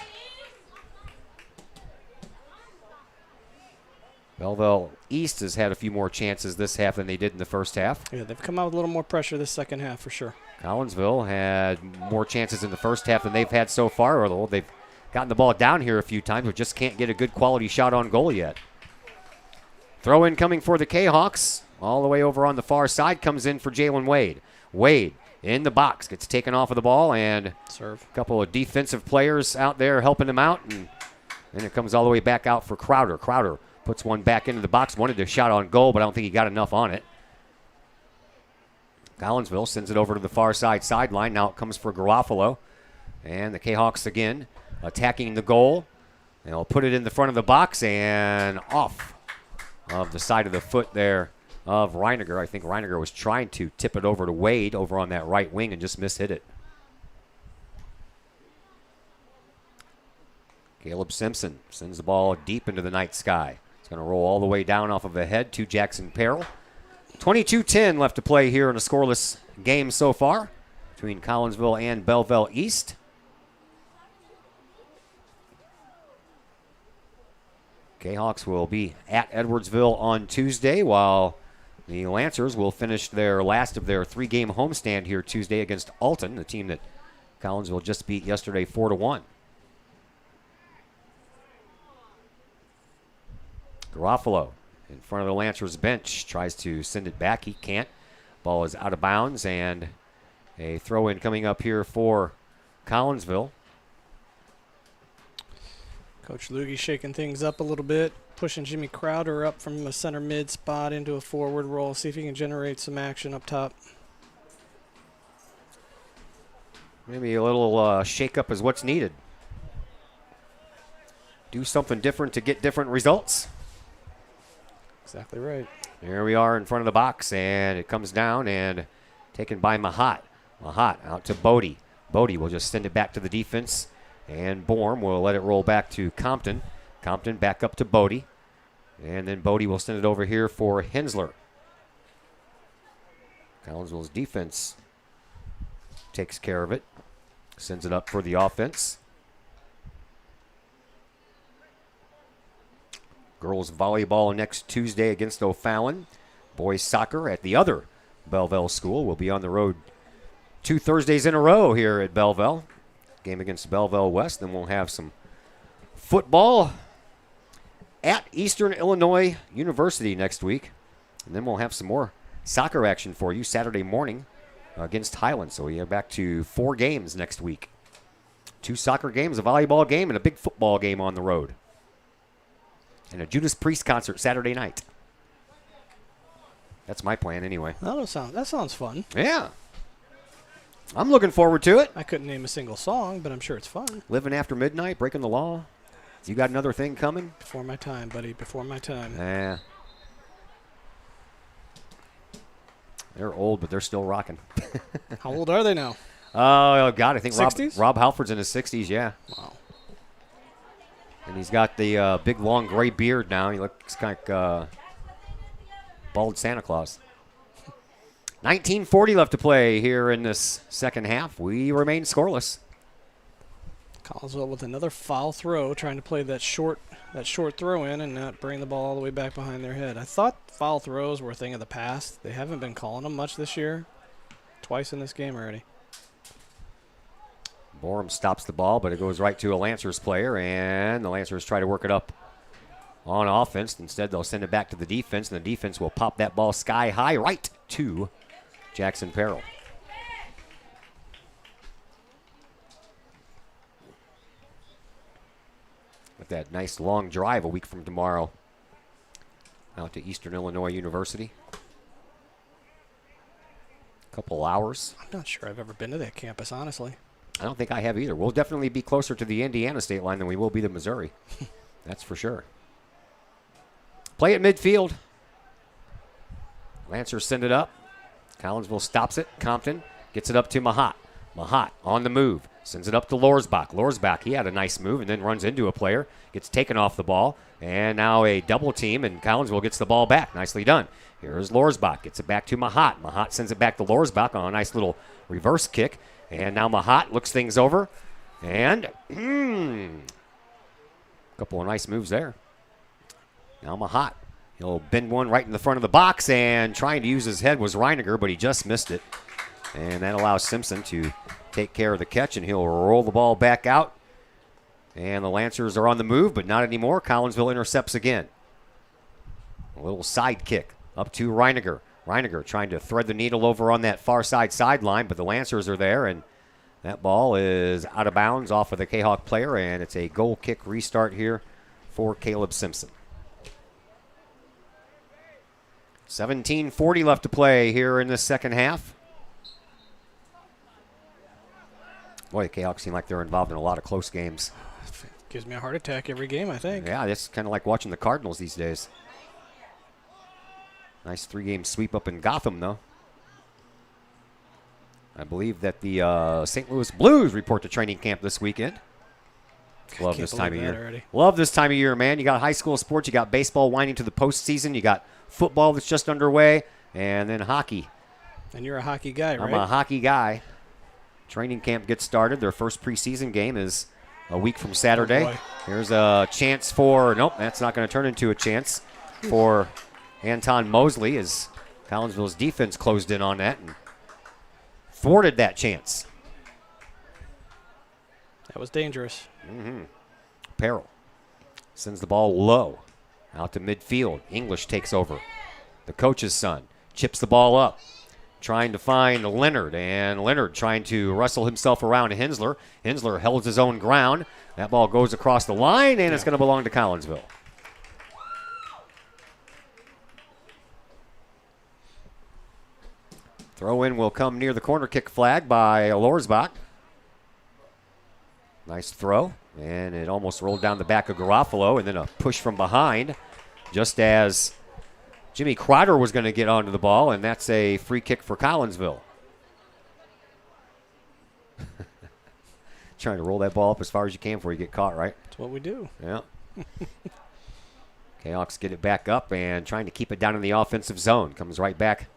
Belleville East has had a few more chances this half than they did in the first half. Yeah, they've come out with a little more pressure this second half for sure. Collinsville had more chances in the first half than they've had so far, although they've gotten the ball down here a few times, but just can't get a good quality shot on goal yet. Throw in coming for the Kahawks. All the way over on the far side comes in for Jalen Wade. Wade in the box, gets taken off of the ball, and serve. A couple of defensive players out there helping him out, and then it comes all the way back out for Crowder. Crowder puts one back into the box, wanted a shot on goal, but I don't think he got enough on it. Collinsville sends it over to the far side sideline. Now it comes for Garofalo. And the Kahawks again attacking the goal. They'll put it in the front of the box and off of the side of the foot there of Reiniger. I think Reiniger was trying to tip it over to Wade over on that right wing and just mishit it. Caleb Simpson sends the ball deep into the night sky. It's going to roll all the way down off of the head to Jackson Perrell. 22-10 left to play here in a scoreless game so far between Collinsville and Belleville East. Jayhawks will be at Edwardsville on Tuesday, while the Lancers will finish their last of their three-game homestand here Tuesday against Alton, the team that Collinsville just beat yesterday 4-1. Garofalo in front of the Lancers bench tries to send it back. He can't. Ball is out of bounds, and a throw-in coming up here for Collinsville. Coach Lugie shaking things up a little bit, pushing Jimmy Crowder up from a center mid spot into a forward role, see if he can generate some action up top. Maybe a little shake-up is what's needed. Do something different to get different results. Exactly right. There we are in front of the box, and it comes down and taken by Mahat. Mahat out to Bodie. Bodie will just send it back to the defense, and Borm will let it roll back to Compton. Compton back up to Bodie, and then Bodie will send it over here for Hensler. Collinsville's defense takes care of it, sends it up for the offense. Girls volleyball next Tuesday against O'Fallon. Boys soccer at the other Belleville school. Will be on the road 2 Thursdays in a row here at Belleville. Game against Belleville West. Then we'll have some football at Eastern Illinois University next week. And then we'll have some more soccer action for you Saturday morning against Highland. So we are back to 4 games next week. 2 soccer games, a volleyball game, and a big football game on the road. And a Judas Priest concert Saturday night. That's my plan anyway. That sounds fun. Yeah. I'm looking forward to it. I couldn't name a single song, but I'm sure it's fun. Living after midnight, breaking the law. You got another thing coming? Before my time, buddy. Before my time. Yeah. They're old, but they're still rocking. How old are they now? Oh, God. I think 60s? Rob Halford's in his 60s, yeah. Wow. And he's got the big, long gray beard now. He looks kind of bald Santa Claus. 19:40 left to play here in this second half. We remain scoreless. Collinsville with another foul throw, trying to play that short throw in and not bring the ball all the way back behind their head. I thought foul throws were a thing of the past. They haven't been calling them much this year. Twice in this game already. Borum stops the ball, but it goes right to a Lancers player, and the Lancers try to work it up on offense. Instead, they'll send it back to the defense, and the defense will pop that ball sky high right to Jackson Perrell. With that nice long drive a week from tomorrow out to Eastern Illinois University. Couple hours. I'm not sure I've ever been to that campus, honestly. I don't think I have either. We'll definitely be closer to the Indiana state line than we will be the Missouri. That's for sure. Play at midfield. Lancers send it up. Collinsville stops it. Compton gets it up to Mahat. Mahat on the move. Sends it up to Lorsbach. Lorsbach, he had a nice move and then runs into a player. Gets taken off the ball. And now a double team, and Collinsville gets the ball back. Nicely done. Here's Lorsbach. Gets it back to Mahat. Mahat sends it back to Lorsbach on a nice little reverse kick. And now Mahat looks things over. And a couple of nice moves there. Now Mahat. He'll bend one right in the front of the box, and trying to use his head was Reiniger, but he just missed it. And that allows Simpson to take care of the catch, and he'll roll the ball back out. And the Lancers are on the move, but not anymore. Collinsville intercepts again. A little side kick up to Reiniger. Reiniger trying to thread the needle over on that far side sideline, but the Lancers are there, and that ball is out of bounds off of the Kahok player, and it's a goal kick restart here for Caleb Simpson. 17:40 left to play here in the second half. Boy, the Kahawks seem like they're involved in a lot of close games. Gives me a heart attack every game, I think. Yeah, it's kind of like watching the Cardinals these days. Nice 3-game sweep up in Gotham, though. I believe that the St. Louis Blues report to training camp this weekend. Love this time of year. Already. Love this time of year, man. You got high school sports. You got baseball winding to the postseason. You got football that's just underway. And then hockey. And you're a hockey guy, right? I'm a hockey guy. Training camp gets started. Their first preseason game is a week from Saturday. Oh, boy. Here's a chance for, nope, that's not going to turn into a chance for Anton Mosley as Collinsville's defense closed in on that and thwarted that chance. That was dangerous. Peril sends the ball low out to midfield. English takes over. The coach's son chips the ball up, trying to find Leonard, and Leonard trying to wrestle himself around Hensler. Hensler held his own ground. That ball goes across the line, and it's going to belong to Collinsville. Throw in will come near the corner kick flag by Lorsbach. Nice throw, and it almost rolled down the back of Garofalo, and then a push from behind just as Jimmy Crowder was going to get onto the ball, and that's a free kick for Collinsville. Trying to roll that ball up as far as you can before you get caught, right? That's what we do. Yeah. Kahawks get it back up and trying to keep it down in the offensive zone. Comes right back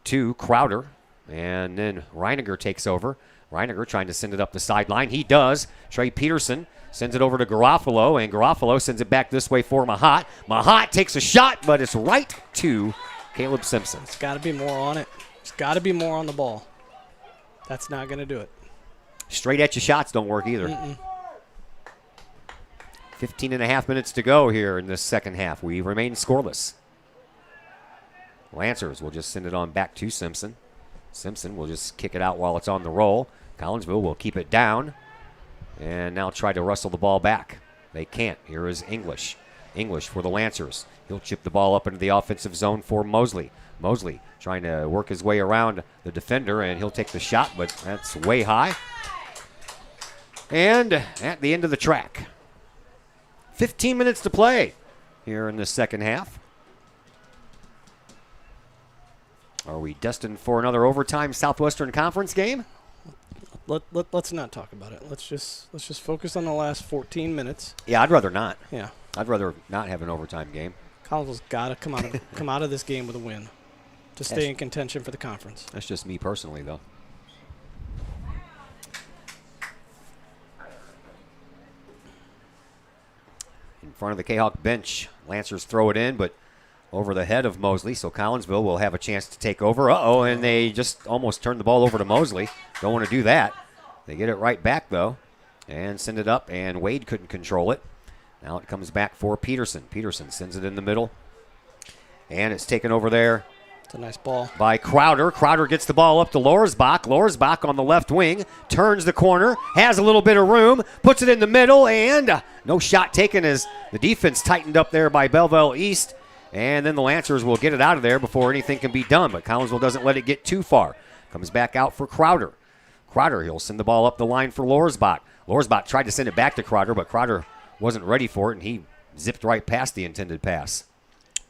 to Crowder, and then Reiniger takes over. Reiniger trying to send it up the sideline. He does. Trey Peterson sends it over to Garofalo, and Garofalo sends it back this way for Mahat. Mahat takes a shot, but it's right to Caleb Simpson. It's got to be more on it. It's got to be more on the ball. That's not going to do it. Straight at you shots don't work either. 15 and a half minutes to go here in this second half. We remain scoreless. Lancers will just send it on back to Simpson. Simpson will just kick it out while it's on the roll. Collinsville will keep it down and now try to wrestle the ball back. They can't. Here is English. English for the Lancers. He'll chip the ball up into the offensive zone for Mosley. Mosley trying to work his way around the defender, and he'll take the shot, but that's way high. And at the end of the track, 15 minutes to play here in the second half. Are we destined for another overtime Southwestern Conference game? Let's not talk about it. Let's just focus on the last 14 minutes. Yeah, I'd rather not. Yeah. I'd rather not have an overtime game. Collinsville's got to come out of this game with a win to stay in contention for the conference. That's just me personally, though. In front of the Kahawk bench, Lancers throw it in, but over the head of Mosley, so Collinsville will have a chance to take over. Uh-oh, and they just almost turned the ball over to Mosley. Don't want to do that. They get it right back, though, and send it up, and Wade couldn't control it. Now it comes back for Peterson. Peterson sends it in the middle, and it's taken over there. It's a nice ball. By Crowder. Crowder gets the ball up to Lorsbach. Lorsbach on the left wing, turns the corner, has a little bit of room, puts it in the middle, and no shot taken as the defense tightened up there by Belleville East. And then the Lancers will get it out of there before anything can be done. But Collinsville doesn't let it get too far. Comes back out for Crowder. Crowder, he'll send the ball up the line for Lorsbach. Lorsbach tried to send it back to Crowder, but Crowder wasn't ready for it, and he zipped right past the intended pass.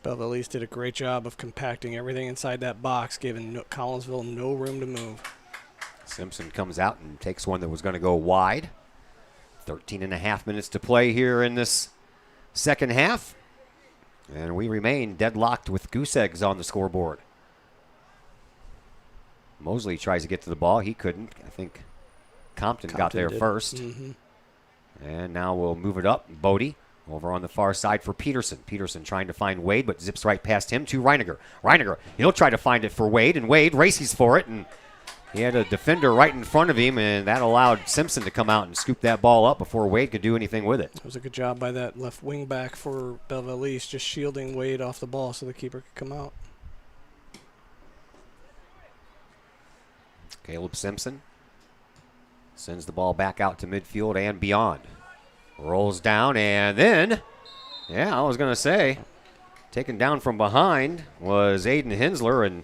Belleville East did a great job of compacting everything inside that box, giving Collinsville no room to move. Simpson comes out and takes one that was going to go wide. 13 and a half minutes to play here in this second half. And we remain deadlocked with goose eggs on the scoreboard. Mosley tries to get to the ball. He couldn't. I think Compton got there did. first. And now we'll move it up. Bodie over on the far side for Peterson. Peterson trying to find Wade, but zips right past him to Reiniger. Reiniger, he'll try to find it for Wade, and Wade races for it, and he had a defender right in front of him, and that allowed Simpson to come out and scoop that ball up before Wade could do anything with it. It was a good job by that left wing back for Belleville East, just shielding Wade off the ball so the keeper could come out. Caleb Simpson sends the ball back out to midfield and beyond. Rolls down, and then, I was going to say, taken down from behind was Aiden Hensler, and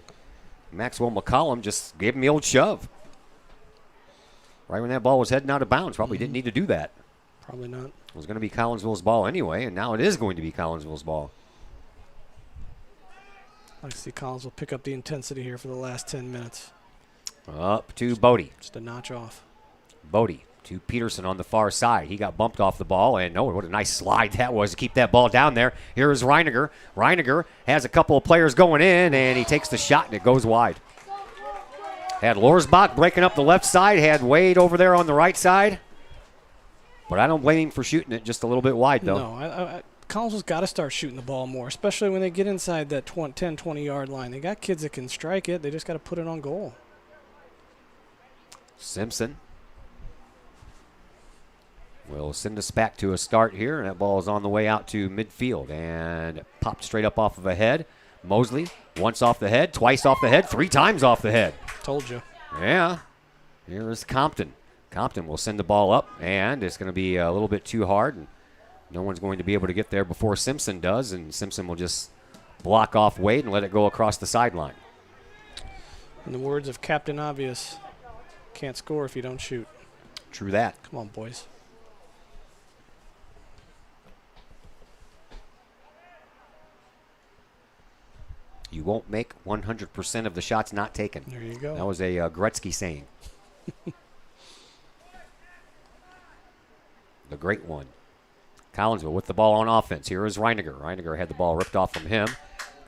Maxwell McCollum just gave him the old shove. right when that ball was heading out of bounds. Probably didn't need to do that. Probably not. It was going to be Collinsville's ball anyway, and now it is going to be Collinsville's ball. I see Collins will pick up the intensity here for the last 10 minutes. Up to Bodie. Just a notch off. Bodie to Peterson on the far side. He got bumped off the ball, and what a nice slide that was to keep that ball down there. Here is Reiniger. Reiniger has a couple of players going in, and he takes the shot, and it goes wide. Had Lorsbach breaking up the left side, had Wade over there on the right side. But I don't blame him for shooting it just a little bit wide, though. No, Collinsville's got to start shooting the ball more, especially when they get inside that 10, 20-yard line. They got kids that can strike it. They just got to put it on goal. Simpson will send us back to a start here. That ball is on the way out to midfield and popped straight up off of a head. Mosley, once off the head, twice off the head, 3 times off the head. Told you. Yeah. Here is Compton. Compton will send the ball up, and it's going to be a little bit too hard. And no one's going to be able to get there before Simpson does, and Simpson will just block off Wade and let it go across the sideline. In the words of Captain Obvious, can't score if you don't shoot. True that. Come on, boys. You won't make 100% of the shots not taken. There you go. That was a Gretzky saying. The great one. Collinsville with the ball on offense. Here is Reiniger. Reiniger had the ball ripped off from him.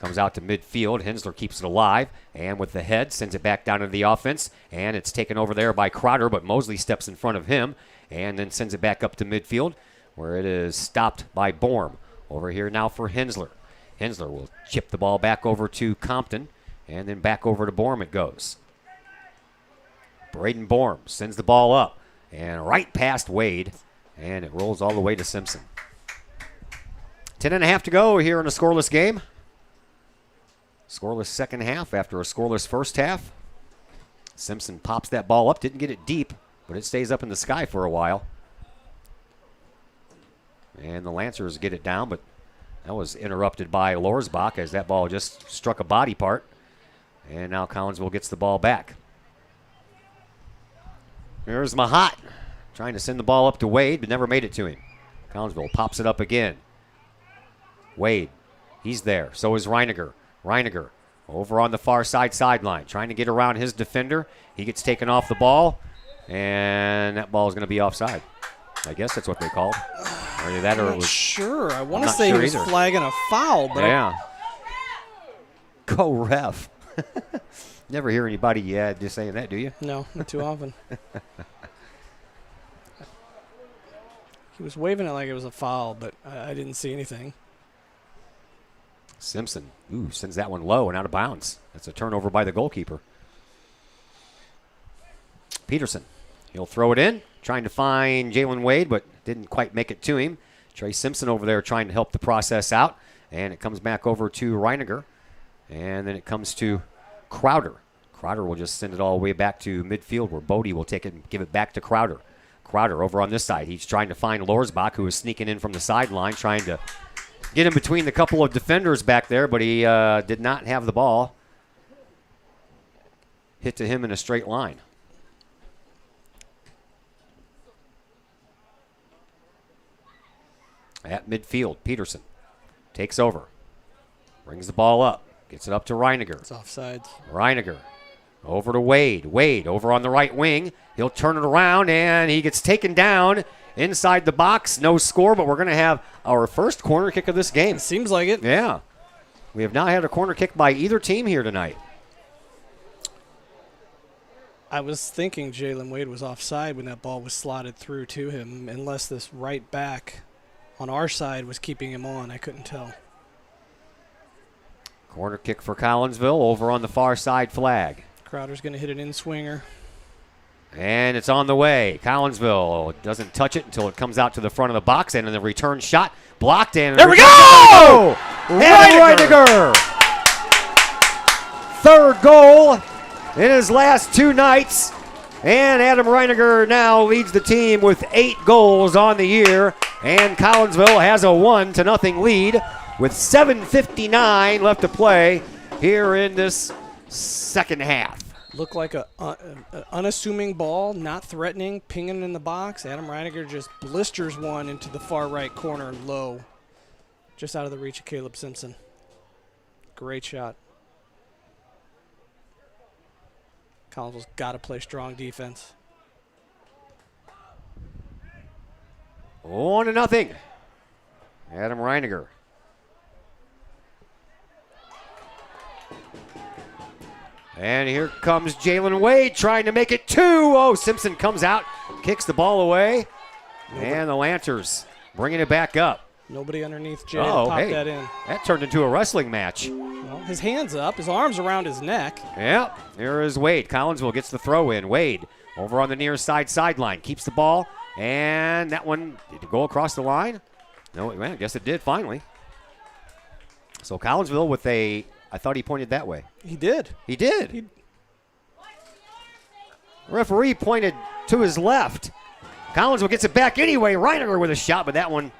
Comes out to midfield. Hensler keeps it alive. And with the head, sends it back down to the offense. And it's taken over there by Crowder, but Mosley steps in front of him. And then sends it back up to midfield, where it is stopped by Borm. Over here now for Hensler. Hensler will chip the ball back over to Compton. And then back over to Borm it goes. Braden Borm sends the ball up. And right past Wade. And it rolls all the way to Simpson. 10.5 to go here in a scoreless game. Scoreless second half after a scoreless first half. Simpson pops that ball up. Didn't get it deep, but it stays up in the sky for a while. And the Lancers get it down, but that was interrupted by Lorsbach as that ball just struck a body part. And now Collinsville gets the ball back. Here's Mahat. Trying to send the ball up to Wade, but never made it to him. Collinsville pops it up again. Wade, he's there. So is Reiniger. Reiniger over on the far sideline, trying to get around his defender. He gets taken off the ball, and that ball is going to be offside. I guess that's what they called. Either that or it was. Sure, I want to say he was flagging a foul, but yeah. Go ref. Never hear anybody just saying that, do you? No, not too often. He was waving it like it was a foul, but I didn't see anything. Simpson, sends that one low and out of bounds. That's a turnover by the goalkeeper. Peterson, he'll throw it in, trying to find Jalen Wade, but didn't quite make it to him. Trey Simpson over there trying to help the process out, and it comes back over to Reiniger, and then it comes to Crowder. Crowder will just send it all the way back to midfield, where Bodie will take it and give it back to Crowder. Crowder over on this side. He's trying to find Lorsbach, who is sneaking in from the sideline, trying to get in between the couple of defenders back there, but he did not have the ball hit to him in a straight line. At midfield, Peterson takes over, brings the ball up, gets it up to Reiniger. It's offsides. Reiniger over to Wade. Wade over on the right wing. He'll turn it around, and he gets taken down inside the box. No score, but we're going to have our first corner kick of this game. It seems like it. Yeah. We have not had a corner kick by either team here tonight. I was thinking Jalen Wade was offside when that ball was slotted through to him, unless this right back on our side was keeping him on. I couldn't tell. Corner kick for Collinsville over on the far side flag. Crowder's going to hit an in-swinger. And it's on the way. Collinsville doesn't touch it until it comes out to the front of the box, and in the return shot, blocked in. There we go! Reiniger! Third goal in his last 2 nights. And Adam Reiniger now leads the team with 8 goals on the year. And Collinsville has a 1-0 lead with 7:59 left to play here in this second half. Looked like a unassuming ball, not threatening, pinging in the box. Adam Reiniger just blisters one into the far right corner low, just out of the reach of Caleb Simpson. Great shot. Collinsville's got to play strong defense. 1-0. Adam Reiniger. And here comes Jalen Wade trying to make it 2. Oh, Simpson comes out, kicks the ball away. And the Lancers bringing it back up. Nobody underneath Jay to pop hey, that in. that turned into a wrestling match. Well, his hand's up, his arm's around his neck. Yep, here is Wade. Collinsville gets the throw in. Wade over on the near side sideline. Keeps the ball. And that one, did it go across the line? No, well, I guess it did finally. So Collinsville with a, I thought he pointed that way. He did. He did. Referee pointed to his left. Collinsville gets it back anyway. Reiniger with a shot, but that one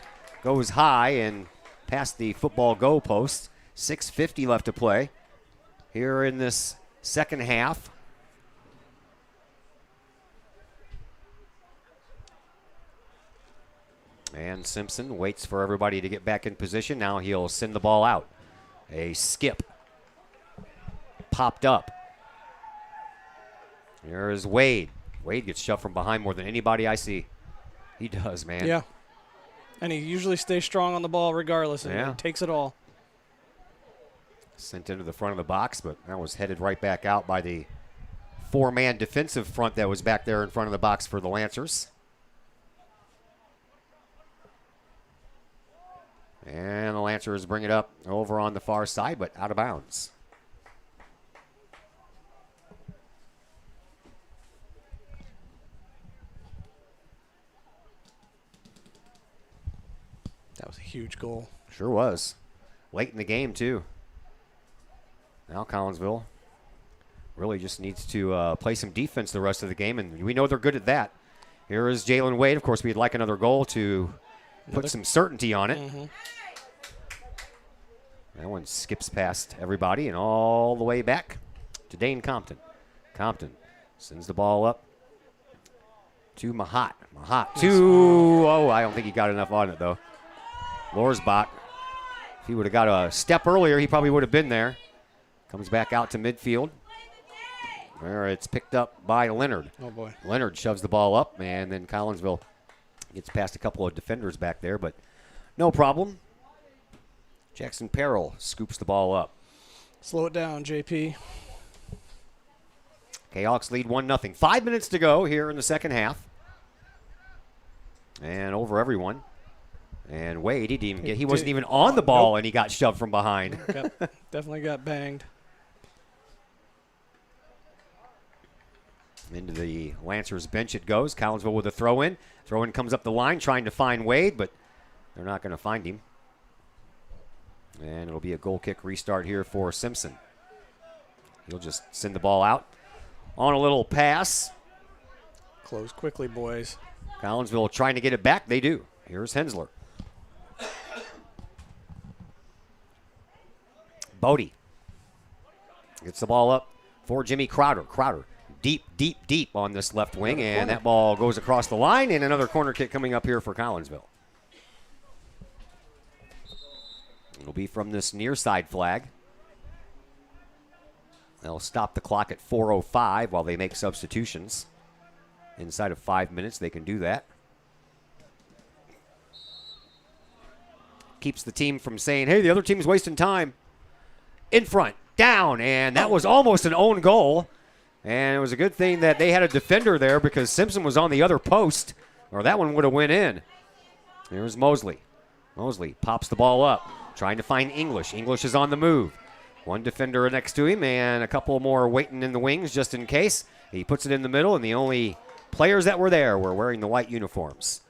goes high and past the football goal post. 6:50 left to play here in this second half. And Simpson waits for everybody to get back in position. Now he'll send the ball out. A skip. Popped up. Here's Wade. Wade gets shoved from behind more than anybody I see. He does, man. Yeah. And he usually stays strong on the ball regardless. And he takes it all. Sent into the front of the box, but that was headed right back out by the four-man defensive front that was back there in front of the box for the Lancers. And the Lancers bring it up over on the far side, but out of bounds. That was a huge goal. Sure was. Late in the game, too. Now Collinsville really just needs to play some defense the rest of the game, and we know they're good at that. Here is Jalen Wade. Of course, we'd like another goal to put some certainty on it. Mm-hmm. That one skips past everybody and all the way back to Dane Compton. Compton sends the ball up to Mahat. Mahat to, I don't think he got enough on it, though. Lorsbach, if he would have got a step earlier, he probably would have been there. Comes back out to midfield. There it's picked up by Leonard. Oh, boy. Leonard shoves the ball up, and then Collinsville gets past a couple of defenders back there, but no problem. Jackson Perrell scoops the ball up. Slow it down, JP. Kahawks lead 1-0. 5 minutes to go here in the second half. And over everyone. And Wade, he wasn't even on the ball, and he got shoved from behind. Definitely got banged. Into the Lancers bench it goes. Collinsville with a throw-in. Throw-in comes up the line trying to find Wade, but they're not going to find him. And it'll be a goal kick restart here for Simpson. He'll just send the ball out on a little pass. Close quickly, boys. Collinsville trying to get it back. They do. Here's Hensler. Bodie gets the ball up for Jimmy Crowder. Crowder deep on this left wing, and that ball goes across the line, and another corner kick coming up here for Collinsville. It'll be from this near side flag. They'll stop the clock at 4:05 while they make substitutions. Inside of 5 minutes, they can do that. Keeps the team from saying, hey, the other team's wasting time. In front, down, and that was almost an own goal. And it was a good thing that they had a defender there because Simpson was on the other post, or that one would have went in. Here's Mosley. Mosley pops the ball up, trying to find English. English is on the move. One defender next to him and a couple more waiting in the wings just in case. He puts it in the middle, and the only players that were there were wearing the white uniforms.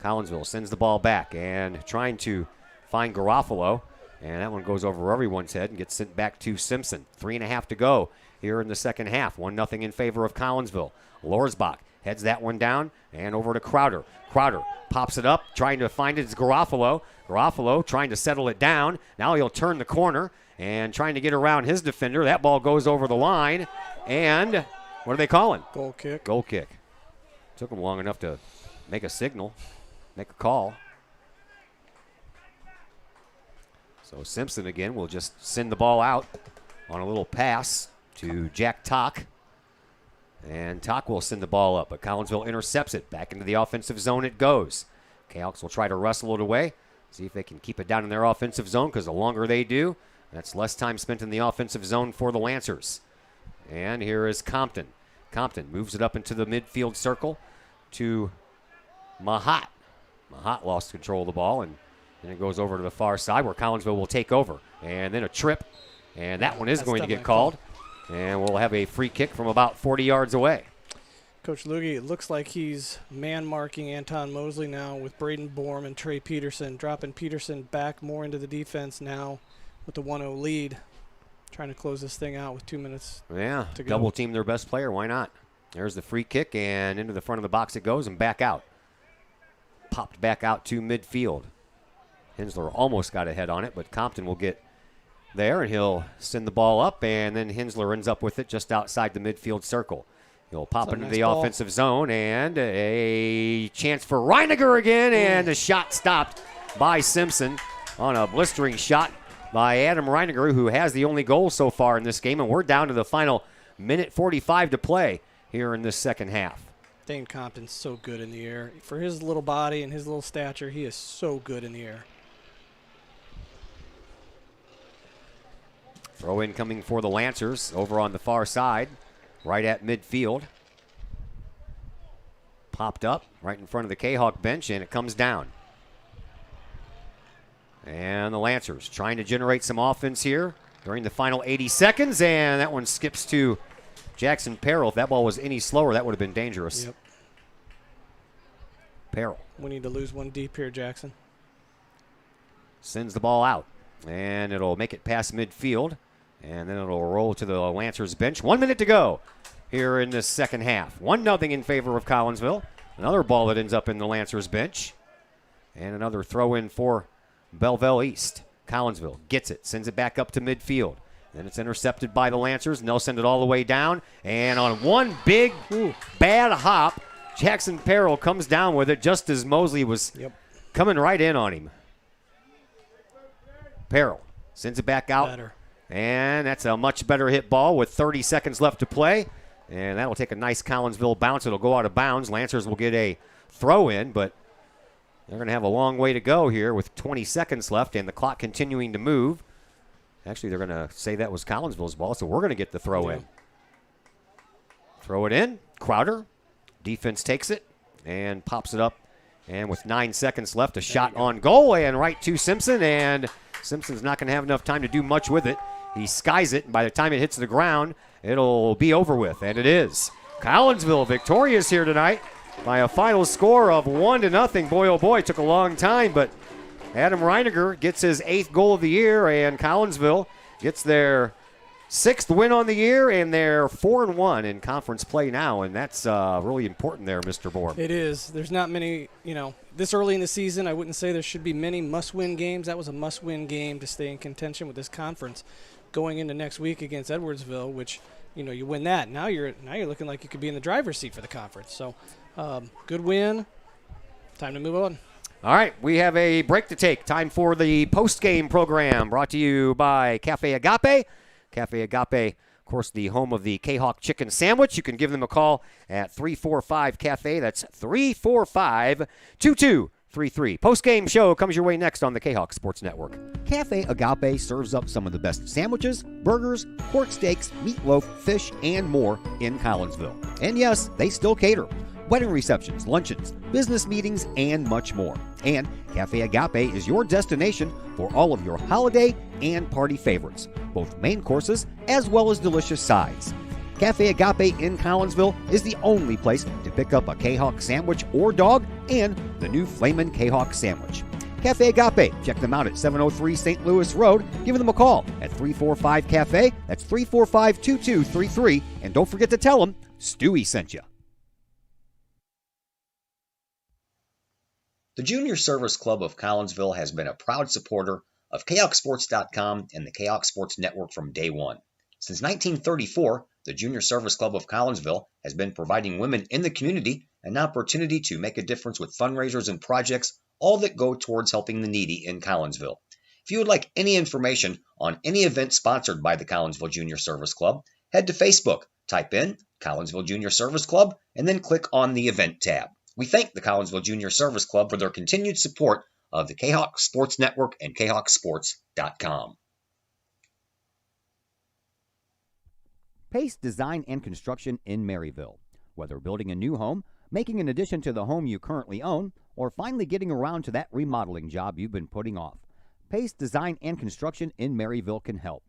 Collinsville sends the ball back and trying to find Garofalo. And that one goes over everyone's head and gets sent back to Simpson. 3.5 to go here in the second half. 1-0 in favor of Collinsville. Lorsbach heads that one down and over to Crowder. Crowder pops it up, trying to find it. It's Garofalo. Garofalo trying to settle it down. Now he'll turn the corner and trying to get around his defender. That ball goes over the line, and what are they calling? Goal kick. Goal kick. Took him long enough to make a signal, make a call. So Simpson again will just send the ball out on a little pass to Jack Tock. And Tock will send the ball up, but Collinsville intercepts it. Back into the offensive zone it goes. Kahawks will try to wrestle it away, see if they can keep it down in their offensive zone, because the longer they do, that's less time spent in the offensive zone for the Lancers. And here is Compton. Compton moves it up into the midfield circle to Mahat. Mahat lost control of the ball, and then it goes over to the far side where Collinsville will take over. And then a trip, and that one is going to get called. And we'll have a free kick from about 40 yards away. Coach Lugie, it looks like he's man-marking Anton Mosley now with Braden Borm and Trey Peterson, dropping Peterson back more into the defense now with the 1-0 lead, trying to close this thing out with 2 minutes to go. Double team their best player. Why not? There's the free kick, and into the front of the box it goes and back out. Popped back out to midfield. Hensler almost got a head on it, but Compton will get there, and he'll send the ball up, and then Hensler ends up with it just outside the midfield circle. He'll pop into the offensive zone, and a chance for Reiniger again, and the shot stopped by Simpson on a blistering shot by Adam Reiniger, who has the only goal so far in this game, and we're down to the final minute 45 to play here in this second half. Dane Compton's so good in the air. For his little body and his little stature, he is so good in the air. Throw in coming for the Lancers over on the far side, right at midfield. Popped up right in front of the Kahok bench, and it comes down. And the Lancers trying to generate some offense here during the final 80 seconds, and that one skips to Jackson Perrell. If that ball was any slower, that would have been dangerous. Yep. Perrell. We need to lose one deep here, Jackson. Sends the ball out, and it'll make it past midfield, and then it'll roll to the Lancers bench. 1 minute to go here in this second half. 1-0 in favor of Collinsville. Another ball that ends up in the Lancers bench, and another throw in for Belleville East. Collinsville gets it, sends it back up to midfield. Then it's intercepted by the Lancers, and they'll send it all the way down. And on one big, bad hop, Jackson Perrell comes down with it just as Mosley was coming right in on him. Perrell sends it back out. And that's a much better hit ball with 30 seconds left to play. And that'll take a nice Collinsville bounce. It'll go out of bounds. Lancers will get a throw in, but they're going to have a long way to go here with 20 seconds left and the clock continuing to move. Actually, they're going to say that was Collinsville's ball, so we're going to get the throw in. Throw it in. Crowder. Defense takes it and pops it up. And with 9 seconds left, a shot on goal and right to Simpson. And Simpson's not going to have enough time to do much with it. He skies it, and by the time it hits the ground, it'll be over with. And it is. Collinsville victorious here tonight by a final score of 1-0. Boy, oh boy, it took a long time, but Adam Reiniger gets his 8th goal of the year, and Collinsville gets their 6th win on the year, and they're 4-1 in conference play now, and that's really important there, Mr. Borm. It is. There's not many, this early in the season, I wouldn't say there should be many must-win games. That was a must-win game to stay in contention with this conference going into next week against Edwardsville, which, you win that. Now you're looking like you could be in the driver's seat for the conference. So, good win. Time to move on. All right, we have a break to take. Time for the post-game program brought to you by Cafe Agape. Cafe Agape, of course, the home of the Kahok chicken sandwich. You can give them a call at 345-CAFE. That's 345-2233. Post-game show comes your way next on the Kahok Sports Network. Cafe Agape serves up some of the best sandwiches, burgers, pork steaks, meatloaf, fish, and more in Collinsville. And yes, they still cater. Wedding receptions, luncheons, business meetings, and much more. And Cafe Agape is your destination for all of your holiday and party favorites, both main courses as well as delicious sides. Cafe Agape in Collinsville is the only place to pick up a Kahok sandwich or dog and the new Flamin' Kahok sandwich. Cafe Agape, check them out at 703 St. Louis Road. Give them a call at 345-CAFE. That's 345-2233. And don't forget to tell them Stewie sent you. The Junior Service Club of Collinsville has been a proud supporter of KahokSports.com and the Kahok Sports Network from day one. Since 1934, the Junior Service Club of Collinsville has been providing women in the community an opportunity to make a difference with fundraisers and projects, all that go towards helping the needy in Collinsville. If you would like any information on any event sponsored by the Collinsville Junior Service Club, head to Facebook, type in Collinsville Junior Service Club, and then click on the Event tab. We thank the Collinsville Junior Service Club for their continued support of the Kahok Sports Network and KahokSports.com. Pace Design and Construction in Maryville. Whether building a new home, making an addition to the home you currently own, or finally getting around to that remodeling job you've been putting off, Pace Design and Construction in Maryville can help.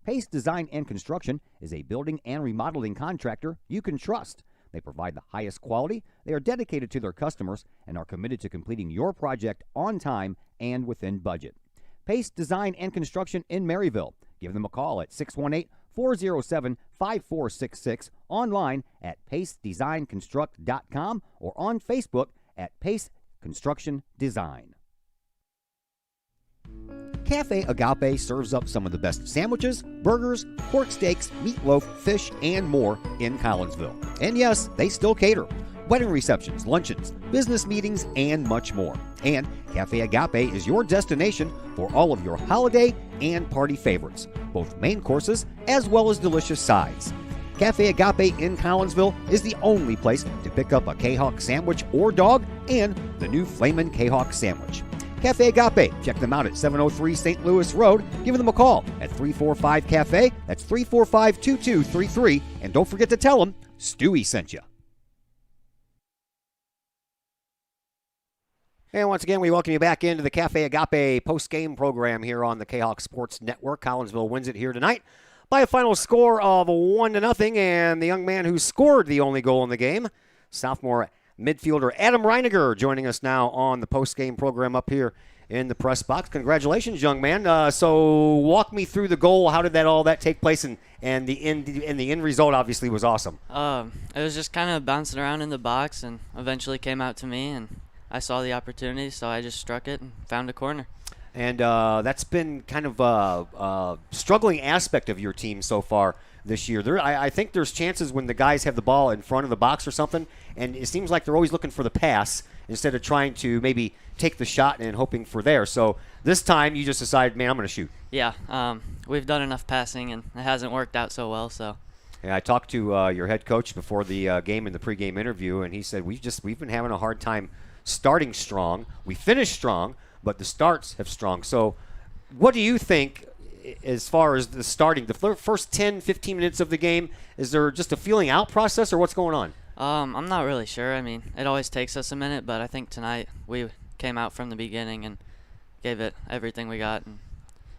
Pace Design and Construction is a building and remodeling contractor you can trust. They provide the highest quality, they are dedicated to their customers, and are committed to completing your project on time and within budget. Pace Design and Construction in Maryville. Give them a call at 618-407-5466, online at pacedesignconstruct.com, or on Facebook at Pace Construction Design. Cafe Agape serves up some of the best sandwiches, burgers, pork steaks, meatloaf, fish, and more in Collinsville. And yes, they still cater. Wedding receptions, luncheons, business meetings, and much more. And Cafe Agape is your destination for all of your holiday and party favorites, both main courses as well as delicious sides. Cafe Agape in Collinsville is the only place to pick up a Kahok sandwich or dog and the new Flamin' Kahok sandwich. Cafe Agape, check them out at 703 St. Louis Road. Give them a call at 345-CAFE. That's 345-2233. And don't forget to tell them Stewie sent you. And once again, we welcome you back into the Cafe Agape post-game program here on the Kahok Sports Network. Collinsville wins it here tonight by a final score of 1-0. And the young man who scored the only goal in the game, sophomore midfielder Adam Reiniger, joining us now on the post-game program up here in the press box. Congratulations, young man. So walk me through the goal. How did all that take place? And the end result obviously was awesome. It was just kind of bouncing around in the box and eventually came out to me, and I saw the opportunity, so I just struck it and found a corner. And that's been kind of a struggling aspect of your team so far this year. I think there's chances when the guys have the ball in front of the box or something, and it seems like they're always looking for the pass instead of trying to maybe take the shot and hoping for there. So this time you just decided, man, I'm going to shoot. Yeah, we've done enough passing, and it hasn't worked out so well. So. Yeah, I talked to your head coach before the game in the pregame interview, and he said we've been having a hard time starting strong. We finished strong, but the starts have strong. So what do you think as far as the starting, the first 10, 15 minutes of the game? Is there just a feeling out process, or what's going on? I'm not really sure. I mean, it always takes us a minute, but I think tonight we came out from the beginning and gave it everything we got, and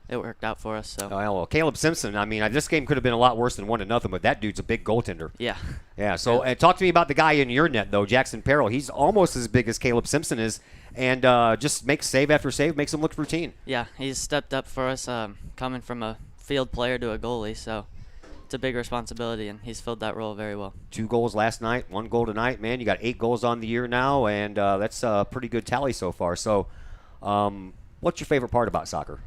it worked out for us. So. Oh, well, Caleb Simpson, I mean, this game could have been a lot worse than 1-0, but that dude's a big goaltender. Yeah. Yeah, so and talk to me about the guy in your net, though, Jackson Perrell. He's almost as big as Caleb Simpson is, and just makes save after save, makes him look routine. Yeah, he's stepped up for us, coming from a field player to a goalie, so it's a big responsibility, and he's filled that role very well. 2 goals last night, 1 goal tonight. Man, you got 8 goals on the year now, and that's a pretty good tally so far. So what's your favorite part about soccer?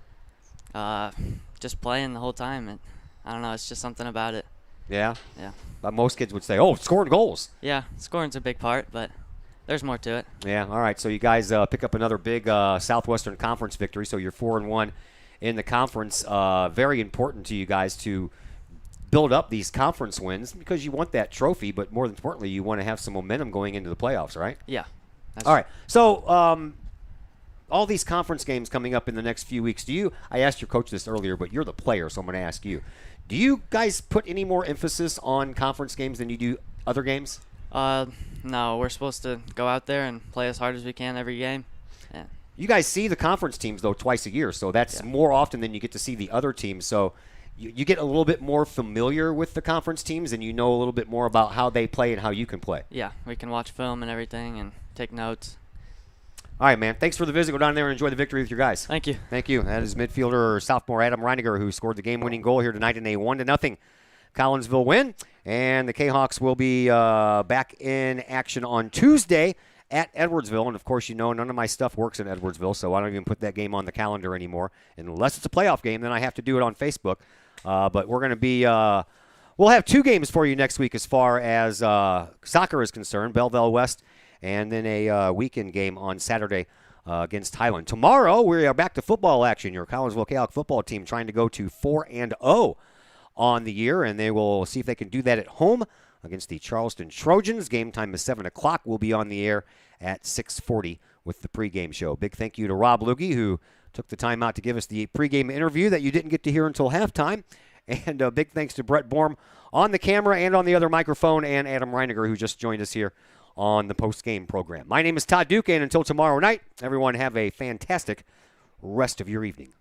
Just playing the whole time. I don't know, it's just something about it. Yeah? Yeah. But most kids would say, scoring goals. Yeah, scoring's a big part, but there's more to it. Yeah, all right. So you guys pick up another big Southwestern Conference victory. So you're 4-1 in the conference. Very important to you guys to build up these conference wins because you want that trophy, but more importantly, you want to have some momentum going into the playoffs, right? Yeah. All right. So all these conference games coming up in the next few weeks, I asked your coach this earlier, but you're the player, so I'm going to ask you. Do you guys put any more emphasis on conference games than you do other games? No, we're supposed to go out there and play as hard as we can every game. Yeah. You guys see the conference teams, though, twice a year, so that's more often than you get to see the other teams. So you get a little bit more familiar with the conference teams, and you know a little bit more about how they play and how you can play. Yeah, we can watch film and everything and take notes. All right, man. Thanks for the visit. Go down there and enjoy the victory with your guys. Thank you. Thank you. That is midfielder sophomore Adam Reiniger, who scored the game-winning goal here tonight in a 1-0 Collinsville win. And the Kahawks will be back in action on Tuesday at Edwardsville. And, of course, none of my stuff works in Edwardsville, so I don't even put that game on the calendar anymore. Unless it's a playoff game, then I have to do it on Facebook. But we're going to be we'll have 2 games for you next week as far as soccer is concerned, Belleville West, and then a weekend game on Saturday against Highland. Tomorrow, we are back to football action. Your Collinsville Kahok football team trying to go to 4-0 on the year, and they will see if they can do that at home against the Charleston Trojans. Game time is 7 o'clock. We'll be on the air at 6:40 with the pregame show. Big thank you to Rob Loogie, who took the time out to give us the pregame interview that you didn't get to hear until halftime. And big thanks to Brett Borm on the camera and on the other microphone, and Adam Reiniger, who just joined us here on the post-game program. My name is Todd Duke, and until tomorrow night, everyone have a fantastic rest of your evening.